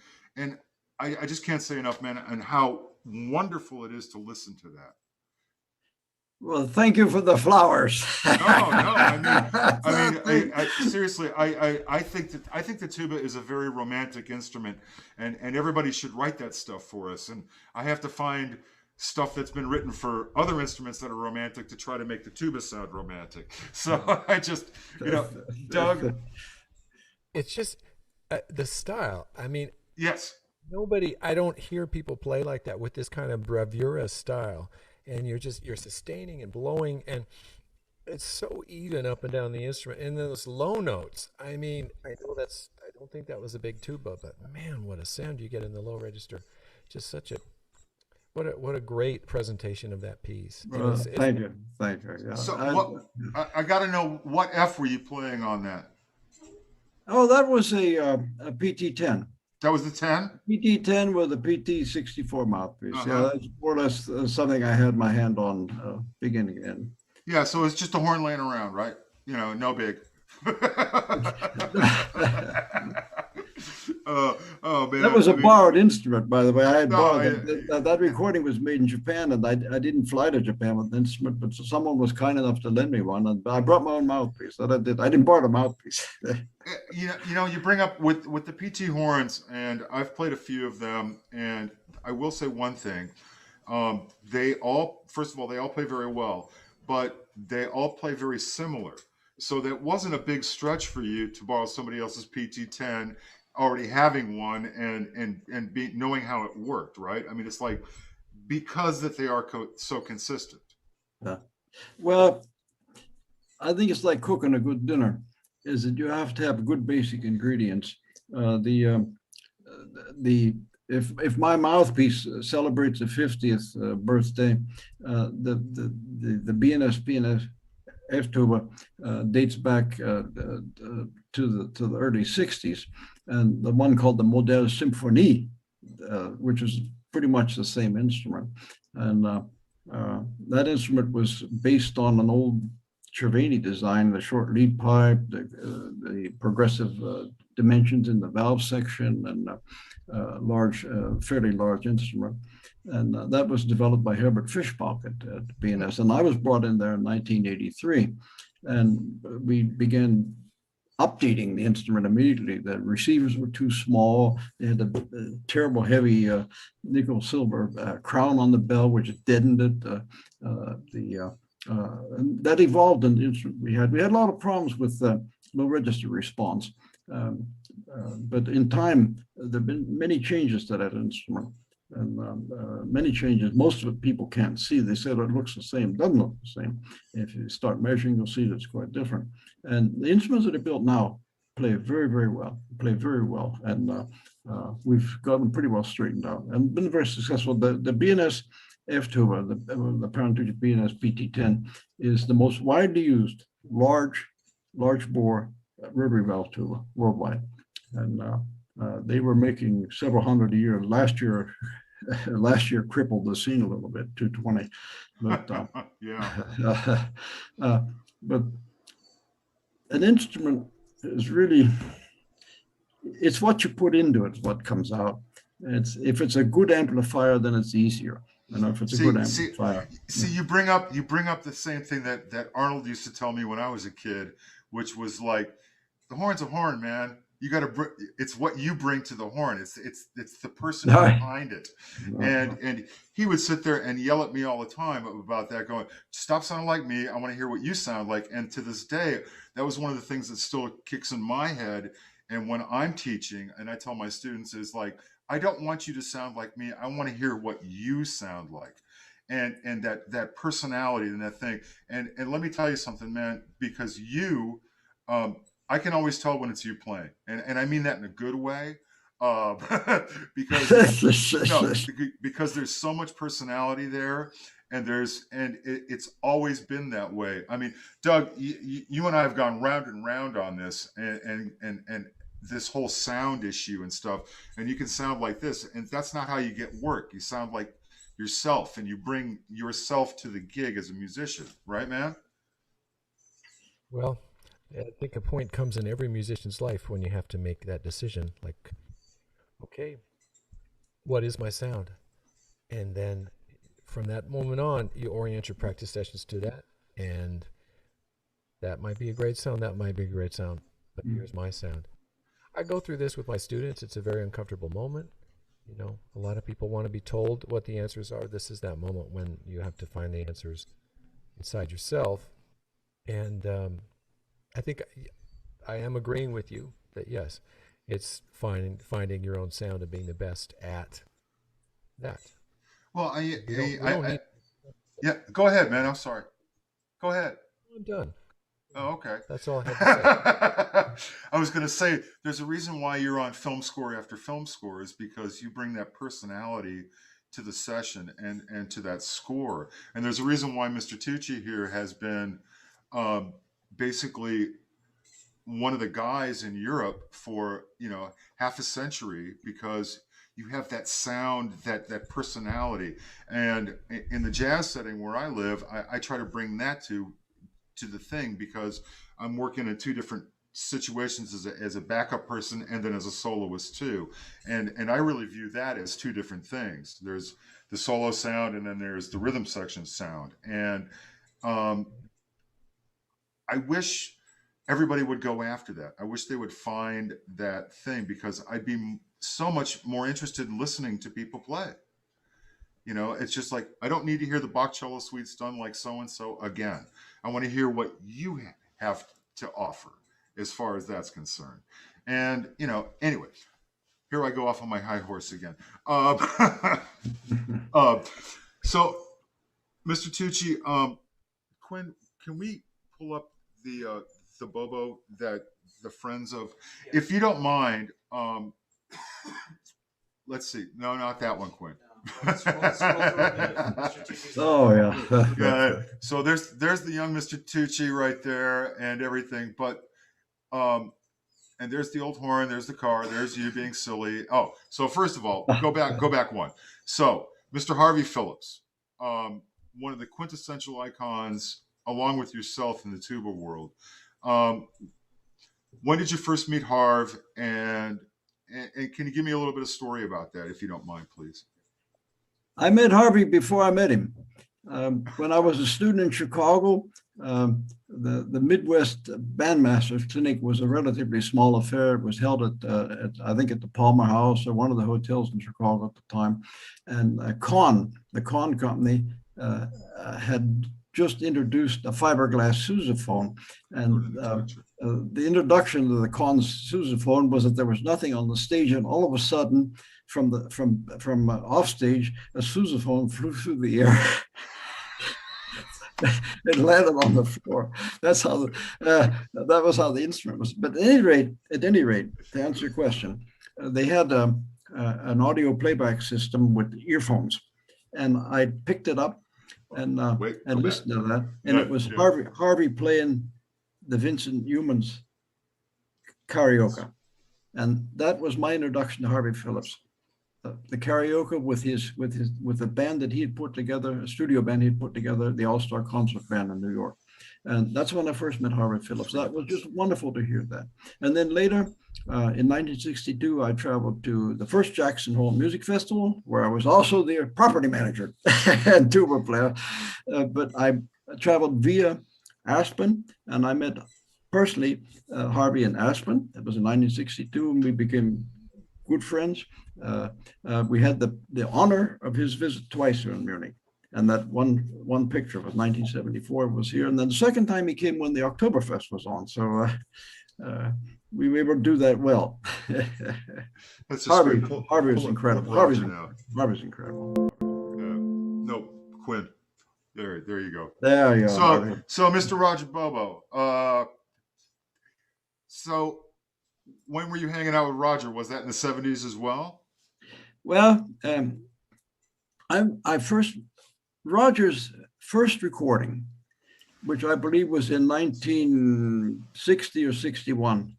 I just can't say enough, man, and how wonderful it is to listen to that. Well, thank you for the flowers. No. I seriously, I think the tuba is a very romantic instrument, and everybody should write that stuff for us. And I have to find stuff that's been written for other instruments that are romantic to try to make the tuba sound romantic. So I just, Doug. It's just the style. I mean, yes. I don't hear people play like that with this kind of bravura style. And you're sustaining and blowing, and it's so even up and down the instrument. And those low notes. I mean, I don't think that was a big tuba, but man, what a sound you get in the low register. Just what a great presentation of that piece. Thank you. Yeah. So I got to know, what F were you playing on that? Oh, that was a PT-10. That was the 10? PT-10 with a PT-64 mouthpiece. Yeah, that's more or less something I had my hand on beginning in. Yeah, so it's just a horn laying around, right? No big. Oh man, that was a borrowed instrument, by the way. I had borrowed that recording was made in Japan, and I didn't fly to Japan with the instrument, but someone was kind enough to lend me one, and I brought my own mouthpiece. That I did. I didn't borrow the mouthpiece. You bring up with the PT horns, and I've played a few of them, and I will say one thing: first of all, they all play very well, but they all play very similar. So that wasn't a big stretch for you to borrow somebody else's PT-10, already having one, and knowing how it worked, right? I mean, it's like, because that they are so consistent. Yeah. Well, I think it's like cooking a good dinner, is that you have to have good basic ingredients. If my mouthpiece celebrates the 50th birthday, the BNS F tuba dates back to the early 60s, and the one called the Model Symphonie, which is pretty much the same instrument, and that instrument was based on an old Cervini design, the short lead pipe, the progressive dimensions in the valve section, and fairly large instrument. And that was developed by Herbert Fischbach at BNS. And I was brought in there in 1983. And we began updating the instrument immediately. The receivers were too small. They had a terrible heavy nickel silver crown on the bell, which deadened it. And that evolved in the instrument we had. We had a lot of problems with low register response. But in time, there have been many changes to that instrument. And many changes. Most of it people can't see. They said it looks the same. It doesn't look the same. If you start measuring, you'll see that it's quite different. And the instruments that are built now play very, very well. And we've got them pretty well straightened out and been very successful. The BNS F tuba, the parent BNS PT-10, is the most widely used large bore rotary valve tuba worldwide. And they were making several hundred a year. Last year crippled the scene a little bit, 220. But yeah. But an instrument is really, it's what you put into it, what comes out. If it's a good amplifier, then it's easier. If it's a good amplifier. You bring up the same thing that Arnold used to tell me when I was a kid, which was like, the horn's a horn, man. You got to it's what you bring to the horn. It's the person behind it. And he would sit there and yell at me all the time about that, going, stop sounding like me. I want to hear what you sound like. And to this day, that was one of the things that still kicks in my head. And when I'm teaching, and I tell my students, is like, I don't want you to sound like me. I want to hear what you sound like. and that personality and that thing. And let me tell you something, man, because you, I can always tell when it's you playing, and I mean that in a good way, uh, because no, because there's so much personality there, and it's always been that way. I mean, Doug, you and I have gone round and round on this, and this whole sound issue and stuff, and you can sound like this, and that's not how you get work. You sound like yourself, and you bring yourself to the gig as a musician, right, man? Well, I think a point comes in every musician's life when you have to make that decision. Like, okay, what is my sound? And then from that moment on, you orient your practice sessions to that. And that might be a great sound. That might be a great sound. But here's my sound. I go through this with my students. It's a very uncomfortable moment. You know, a lot of people want to be told what the answers are. This is that moment when you have to find the answers inside yourself. And I think I am agreeing with you that, yes, it's finding your own sound and being the best at that. Well, yeah, go ahead, man. I'm sorry. Go ahead. I'm done. Oh, okay. That's all I have to say. I was going to say, there's a reason why you're on film score after film score, is because you bring that personality to the session and to that score. And there's a reason why Mr. Tucci here has been basically one of the guys in Europe for, half a century, because you have that sound, that personality. And in the jazz setting where I live, I try to bring that to the thing, because I'm working in two different situations as a backup person and then as a soloist too. And I really view that as two different things. There's the solo sound, and then there's the rhythm section sound. And I wish everybody would go after that. I wish they would find that thing, because I'd be so much more interested in listening to people play. It's just like, I don't need to hear the Bach cello suites done like so-and-so again. I want to hear what you have to offer as far as that's concerned. And, anyway, here I go off on my high horse again. So, Mr. Tucci, Quinn, can we pull up the Bobo that the friends of, if you don't mind, let's see. No, not that one, Quinn. Oh yeah. Yeah. So there's the young Mr. Tucci right there and everything, but and there's the old horn, there's the car, there's you being silly. Oh, so first of all, go back one. So Mr. Harvey Phillips, one of the quintessential icons, along with yourself, in the tuba world. When did you first meet Harv, and can you give me a little bit of story about that, if you don't mind, please? I met Harvey before I met him. When I was a student in Chicago, the Midwest Bandmasters Clinic was a relatively small affair. It was held at I think at the Palmer House, or one of the hotels in Chicago at the time. And the Con company had just introduced a fiberglass sousaphone, and the introduction to the Con's sousaphone was that there was nothing on the stage, and all of a sudden, from off stage, a sousaphone flew through the air. It landed on the floor. That's how that was how the instrument was. But at any rate, to answer your question, they had an audio playback system with earphones, and I picked it up and listened to that, and it was Harvey playing the Vincent Youmans karaoke, and that was my introduction to Harvey Phillips. The karaoke with the band that he had put together, a studio band he'd put together, the All-Star Concert Band in New York. And that's when I first met Harvey Phillips. That was just wonderful to hear that. And then later, in 1962, I traveled to the first Jackson Hole Music Festival, where I was also the property manager and tuba player. But I traveled via Aspen, and I met personally Harvey in Aspen. That was in 1962, and we became good friends. We had the honor of his visit twice here in Munich, and that one picture was 1974 was here, and then the second time he came when the Oktoberfest was on. So we were able to do that well. That's Harvey was incredible. Harvey's incredible. No, Quinn. There you go. There you are. So Mr. Roger Bobo. So when were you hanging out with Roger? Was that in the 70s as well? Well, Roger's first recording, which I believe was in 1960 or 61.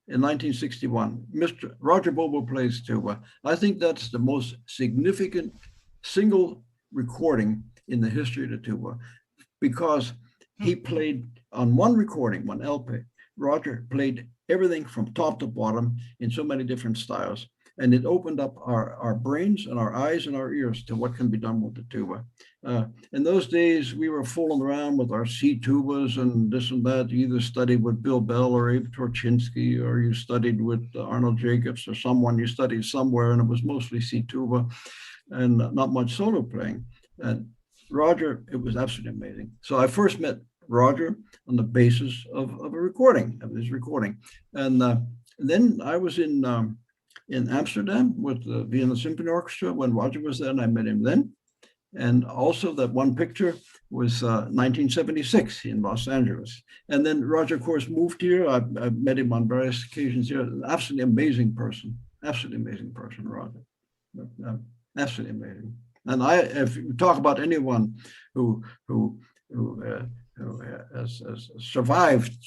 In 1961, Mr. Roger Bobo plays tuba. I think that's the most significant single recording in the history of the tuba, because he played on one recording, one LP. Roger played everything from top to bottom in so many different styles. And it opened up our brains and our eyes and our ears to what can be done with the tuba. In those days, we were fooling around with our C tubas and this and that. You either studied with Bill Bell or Abe Torchinsky, or you studied with Arnold Jacobs or someone you studied somewhere, and it was mostly C tuba and not much solo playing. And Roger, it was absolutely amazing. So I first met Roger on the basis of his recording. And then I was in Amsterdam with the Vienna Symphony Orchestra when Roger was there, and I met him then. And also that one picture was 1976 in Los Angeles. And then Roger, of course, moved here. I met him on various occasions here. Absolutely amazing person, Roger. Absolutely amazing. And if you talk about anyone who has survived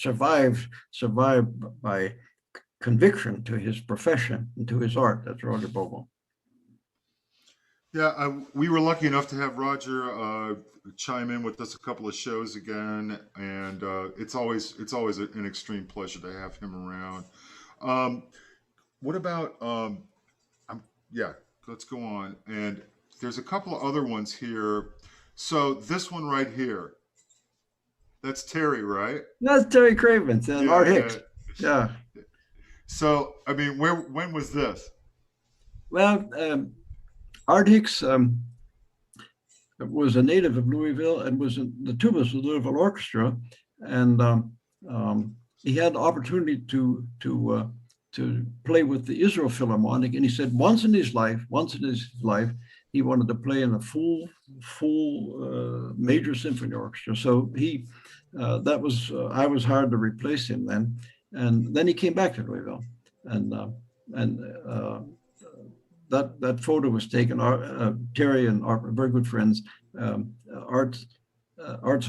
by conviction to his profession and to his art, that's Roger Bobo. Yeah, we were lucky enough to have Roger chime in with us a couple of shows again, and it's always an extreme pleasure to have him around. What about let's go on. And there's a couple of other ones here. So this one right here, that's Terry, right? That's Terry Cravens and Art Hicks. Yeah. So I mean, when was this? Well, Art Hicks was a native of Louisville and was in the tubas of the Louisville Orchestra, and he had the opportunity to play with the Israel Philharmonic, and he said once in his life, he wanted to play in a full major symphony orchestra. So I was hired to replace him then, and then he came back to Louisville, and that photo was taken. Terry and Art were very good friends. Art's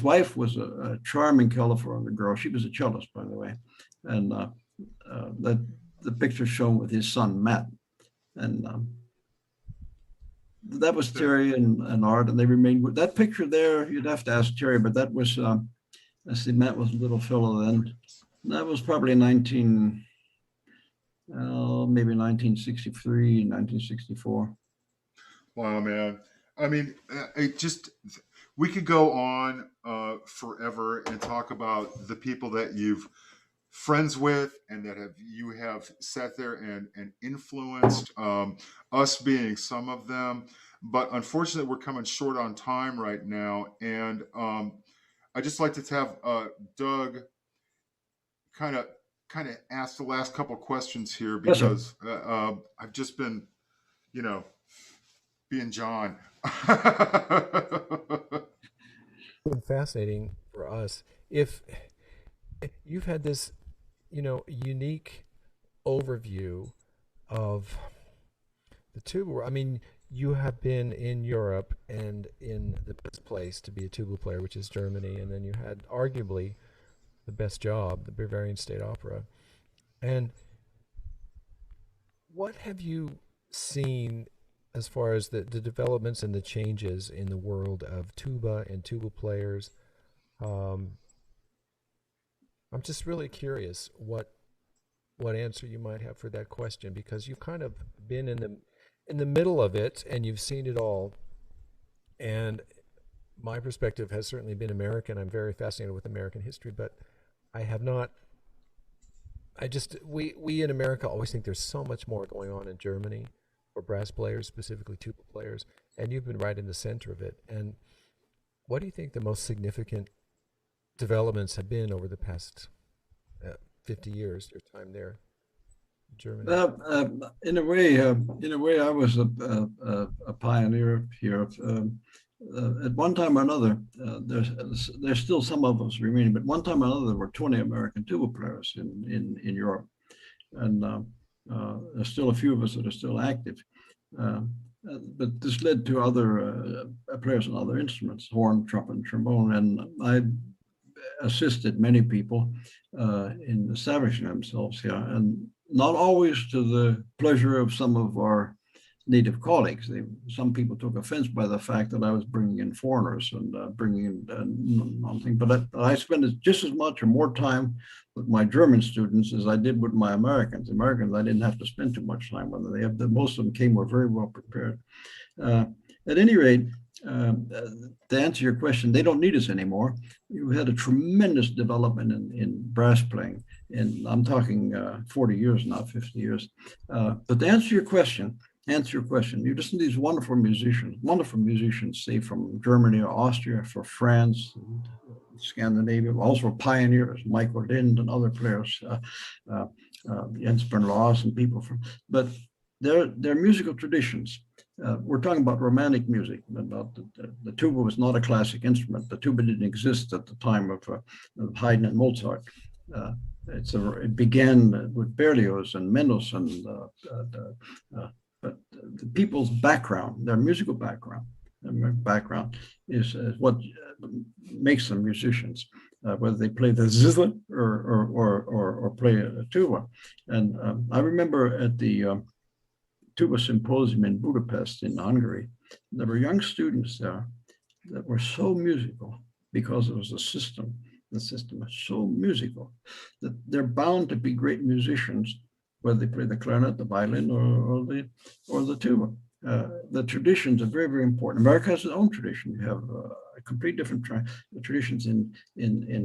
wife was a charming California girl. She was a cellist, by the way, and the picture shown with his son Matt, and that was Terry and Art, and they remained with that picture there. You'd have to ask Terry, but that was I see Matt was a little fellow then. That was probably maybe 1963, 1964. Wow, man. I mean, we could go on forever and talk about the people that you've friends with and that you have sat there and influenced, us being some of them. But unfortunately, we're coming short on time right now. And I just like to have Doug kind of ask the last couple questions here, because I've just been, being John. It's been fascinating for us. If you've had this, unique overview of the tuba. I mean, you have been in Europe and in the best place to be a tuba player, which is Germany, and then you had arguably the best job, the Bavarian State Opera. And what have you seen as far as the developments and the changes in the world of tuba and tuba players? I'm just really curious what answer you might have for that question, because you've kind of been in the middle of it and you've seen it all. And my perspective has certainly been American. I'm very fascinated with American history, but I have not. We in America always think there's so much more going on in Germany for brass players, specifically tuba players, and you've been right in the center of it. And what do you think the most significant developments have been over the past 50 years, your time there in Germany? In a way, I was a pioneer here. at one time or another, there's still some of us remaining, but one time or another, there were 20 American tuba players in Europe. And there's still a few of us that are still active. But this led to other players on other instruments, horn, trumpet, and trombone. And I assisted many people in establishing themselves here, and not always to the pleasure of some of our native colleagues. Some people took offense by the fact that I was bringing in foreigners and bringing in nothing. But I spent just as much or more time with my German students as I did with my Americans. Americans, I didn't have to spend too much time with them. Most of them were very well prepared. At any rate, to answer your question, they don't need us anymore. We had a tremendous development in brass playing, and I'm talking 40 years, not 50 years. But to answer your question, you listen to these wonderful musicians, say from Germany or Austria, for France, and Scandinavia, also pioneers, Michael Lind and other players, Jens Bernlaas and people from, but their musical traditions. We're talking about romantic music. About the tuba was not a classic instrument. The tuba didn't exist at the time of Haydn and Mozart. It began with Berlioz and Mendelssohn, but the people's background, their musical background, is what makes them musicians, whether they play the zither or play a tuba. And I remember at the tuba symposium in Budapest in Hungary, there were young students there that were so musical because it was a system. The system is so musical that they're bound to be great musicians, whether they play the clarinet, the violin, or the tuba. The traditions are very, very important. America has its own tradition. You have a complete different traditions in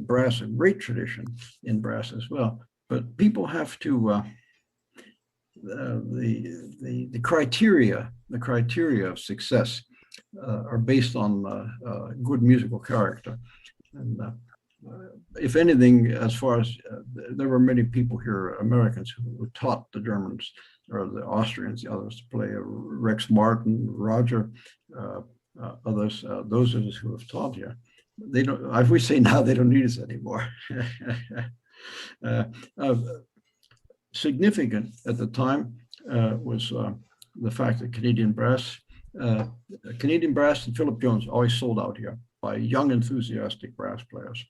brass, a great tradition in brass as well. But people have to the criteria of success are based on good musical character. And if anything, as far as there were many people here, Americans, who taught the Germans or the Austrians, the others to play, Rex Martin, Roger, others, those of us who have taught here. They don't, as we say now, they don't need us anymore. Significant at the time was the fact that Canadian brass and Philip Jones always sold out here by young, enthusiastic brass players.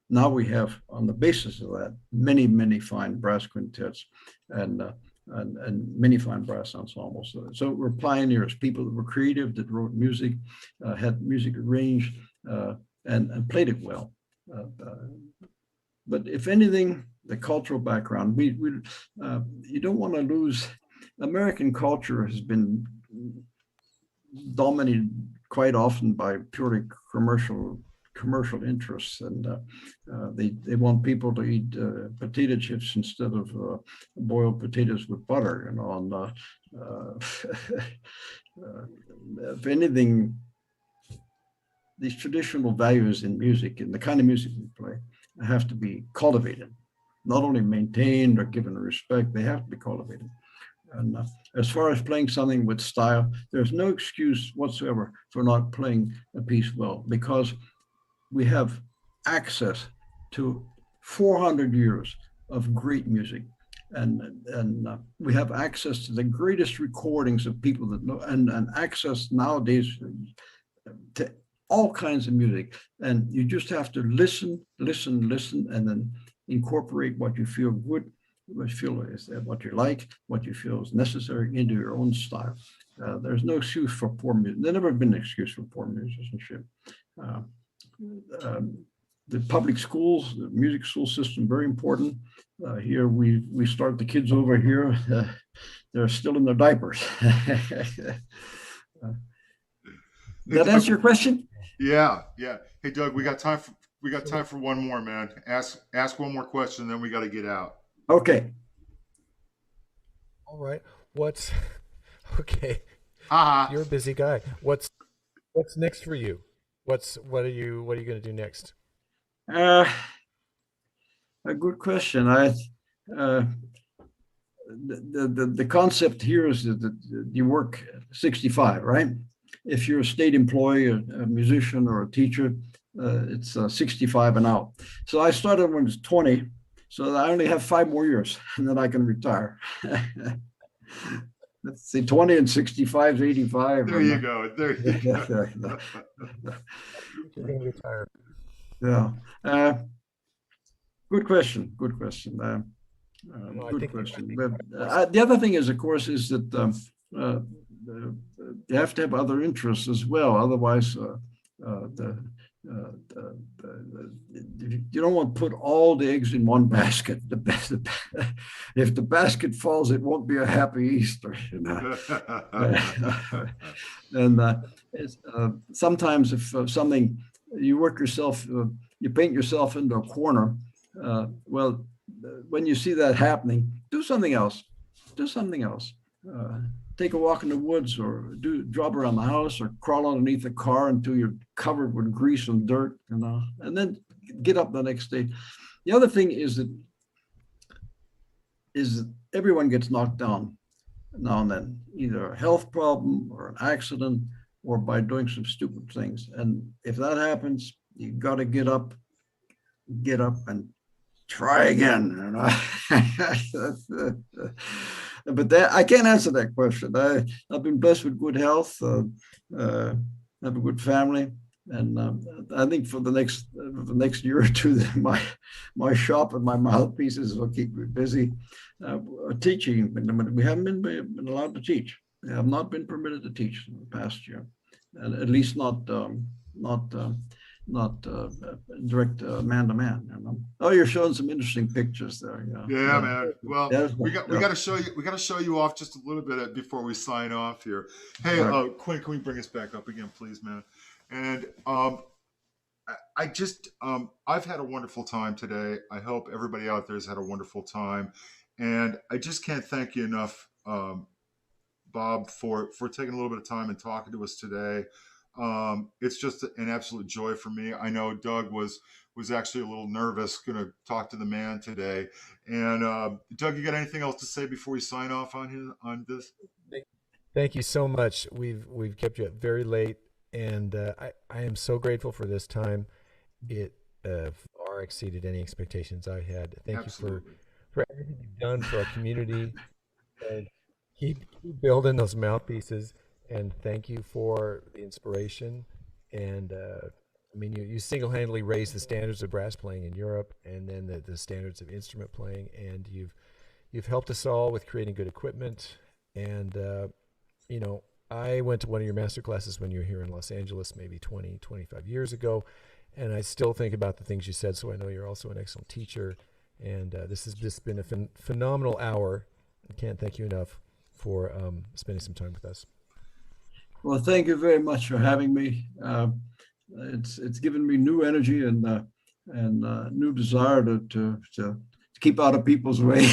Now we have, on the basis of that, many, many fine brass quintets and many fine brass ensembles. So we're pioneers, people that were creative, that wrote music, had music arranged, and played it well. But if anything, the cultural background, you don't want to lose. American culture has been dominated quite often by purely commercial interests, and they want people to eat potato chips instead of boiled potatoes with butter, you know. If anything, these traditional values in music and the kind of music we play have to be cultivated, not only maintained or given respect, they have to be cultivated. And as far as playing something with style, there's no excuse whatsoever for not playing a piece well, because we have access to 400 years of great music. And we have access to the greatest recordings of people that know, and access nowadays to all kinds of music. And you just have to listen, and then incorporate what you feel good, what you feel is what you like, what you feel is necessary into your own style. There's no excuse for poor music. There's never been an excuse for poor musicianship. The public schools, the music school system, very important. Here we start the kids over here. They're still in their diapers. That answer your question? Yeah. Hey, Doug, we got time for one more, man. Ask one more question, then we got to get out. Okay. All right. Okay? Uh-huh. You're a busy guy. What's next for you? What are you going to do next? A good question. The concept here is that you work 65, right? if you're a state employee, a musician, or a teacher, it's 65 and out. So I started when I was 20, so I only have 5 more years, and then I can retire. Let's see, 20 and 65 is 85. There you go. There you go. You're going to retire. Yeah. Good question. Good question. Good question. But the other thing is, of course, is that you have to have other interests as well. Otherwise, you don't want to put all the eggs in one basket. If the basket falls, it won't be a happy Easter, you know. And sometimes if something, you work yourself, you paint yourself into a corner. Well, when you see that happening, do something else. Do something else. Take a walk in the woods, or drop around the house, or crawl underneath a car until you're covered with grease and dirt, you know, and then get up the next day. The other thing is that everyone gets knocked down now and then, either a health problem or an accident or by doing some stupid things. And if that happens, you got to get up and try again. You know? But I can't answer that question. I've been blessed with good health, have a good family, and I think for the next year or two, my shop and my mouthpieces will keep me busy. Teaching, we haven't been allowed to teach. I have not been permitted to teach in the past year, and at least not direct man to man. You know? Oh, you're showing some interesting pictures there. Yeah, man. Well, we got to show you. We got to show you off just a little bit before we sign off here. Hey, right. Quinn, can we bring us back up again, please, man? And I just I've had a wonderful time today. I hope everybody out there has had a wonderful time, and I just can't thank you enough, Bob, for taking a little bit of time and talking to us today. It's just an absolute joy for me. I know Doug was actually a little nervous going to talk to the man today. And Doug, you got anything else to say before we sign off on this? Thank you so much. We've kept you up very late, and I am so grateful for this time. It far exceeded any expectations I had. Thank Absolutely. You for everything you've done for our community, and keep building those mouthpieces. And thank you for the inspiration. And I mean, you single-handedly raised the standards of brass playing in Europe, and then the standards of instrument playing. And you've helped us all with creating good equipment. And you know, I went to one of your master classes when you were here in Los Angeles, maybe 20, 25 years ago, and I still think about the things you said. So I know you're also an excellent teacher. And this has just been a phenomenal hour. I can't thank you enough for spending some time with us. Well, thank you very much for having me. It's given me new energy and new desire to keep out of people's way.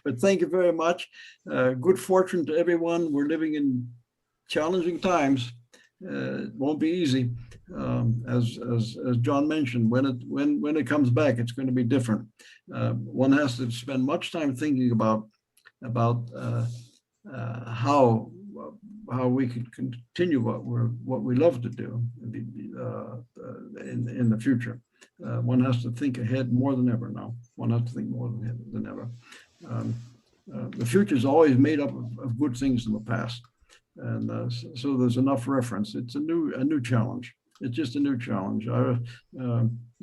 But thank you very much. Good fortune to everyone. We're living in challenging times. It won't be easy. As John mentioned, when it comes back, it's going to be different. One has to spend much time thinking about how we can continue what we love to do in the future. One has to think ahead more than ever now. One has to think more than ever. The future is always made up of good things in the past, and so there's enough reference. It's a new challenge. It's just a new challenge.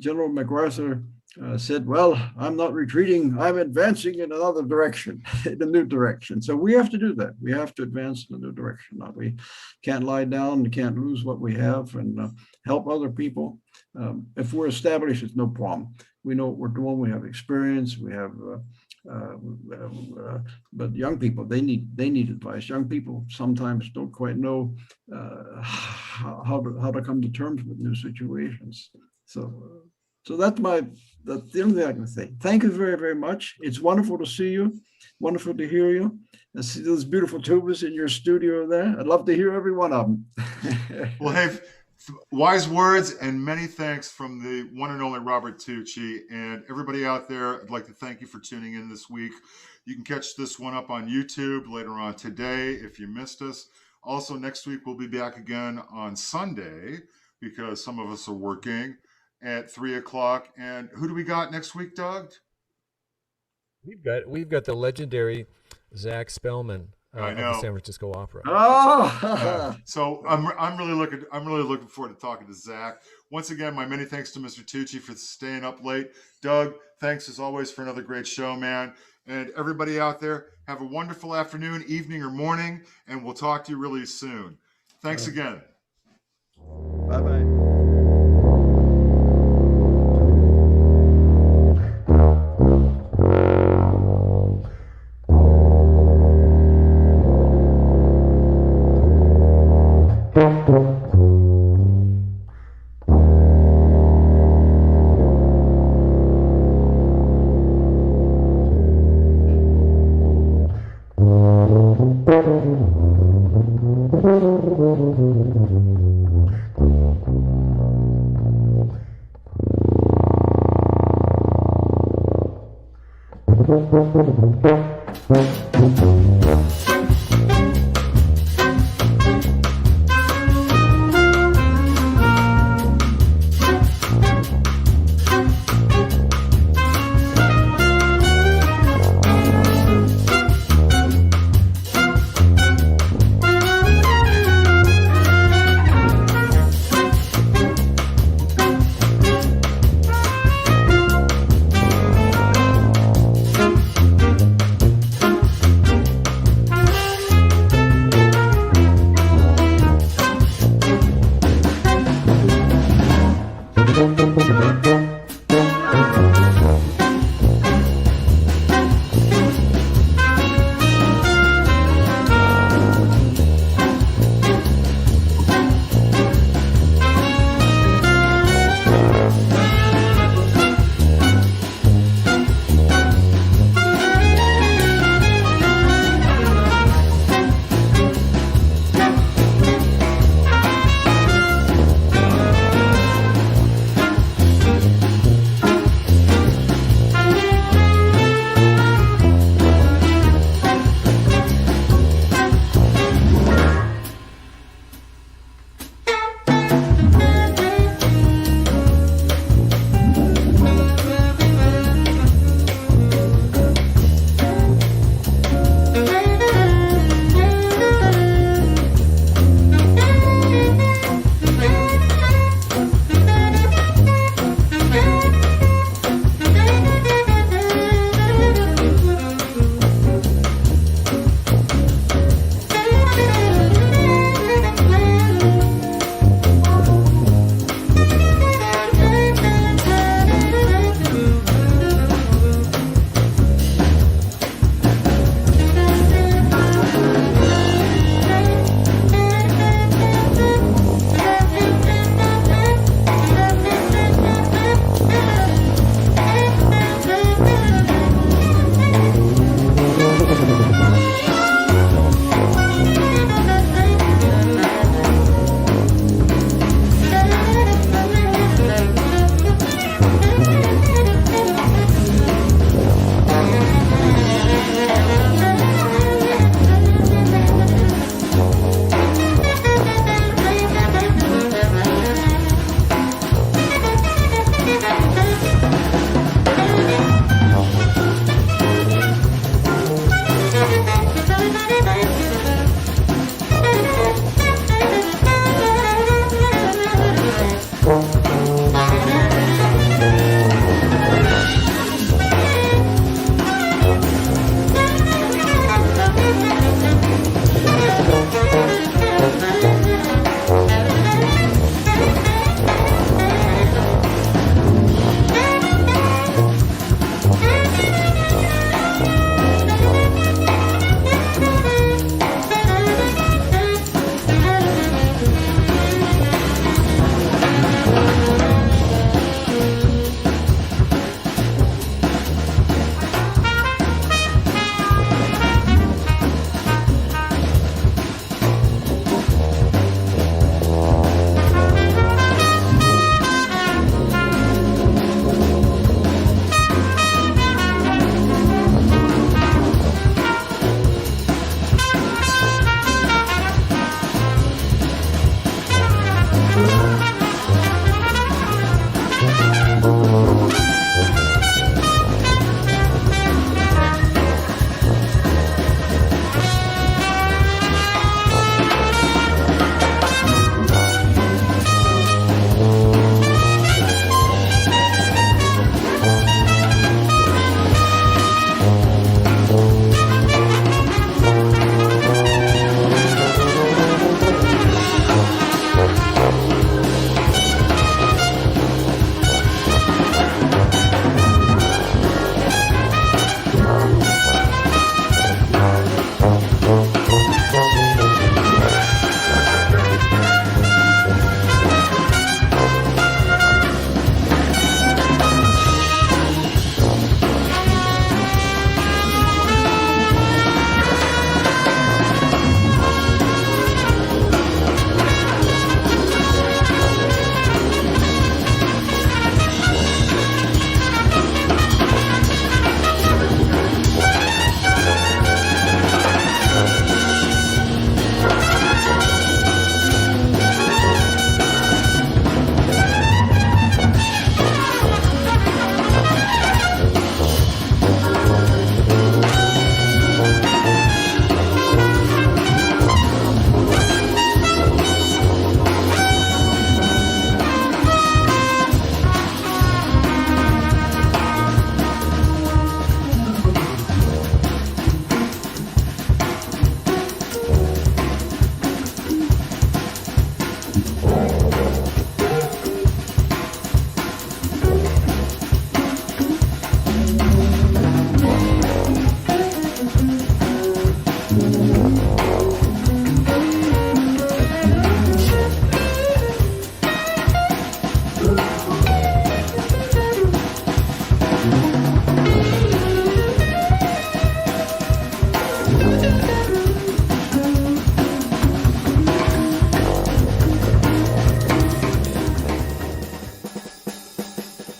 General MacArthur said, well, I'm not retreating, I'm advancing in another direction, in a new direction. So we have to do that. We have to advance in a new direction. Now, we can't lie down, we can't lose what we have, and help other people. If we're established, it's no problem. We know what we're doing, we have experience, we have, but young people, they need advice. Young people sometimes don't quite know how to come to terms with new situations. So that's the only thing I can say. Thank you very, very much. It's wonderful to see you. Wonderful to hear you. I see those beautiful tubas in your studio there. I'd love to hear every one of them. Well, hey, wise words and many thanks from the one and only Robert Tucci. And everybody out there, I'd like to thank you for tuning in this week. You can catch this one up on YouTube later on today if you missed us. Also, next week we'll be back again on Sunday because some of us are working at 3 o'clock. And who do we got next week, Doug? We've got the legendary Zach Spellman I of know. the San Francisco Opera. Oh, So I'm really looking forward to talking to Zach. Once again, my many thanks to Mr. Tucci for staying up late. Doug, thanks as always for another great show, man. And everybody out there, have a wonderful afternoon, evening, or morning, and we'll talk to you really soon. Thanks again. Bye-bye. Thank you.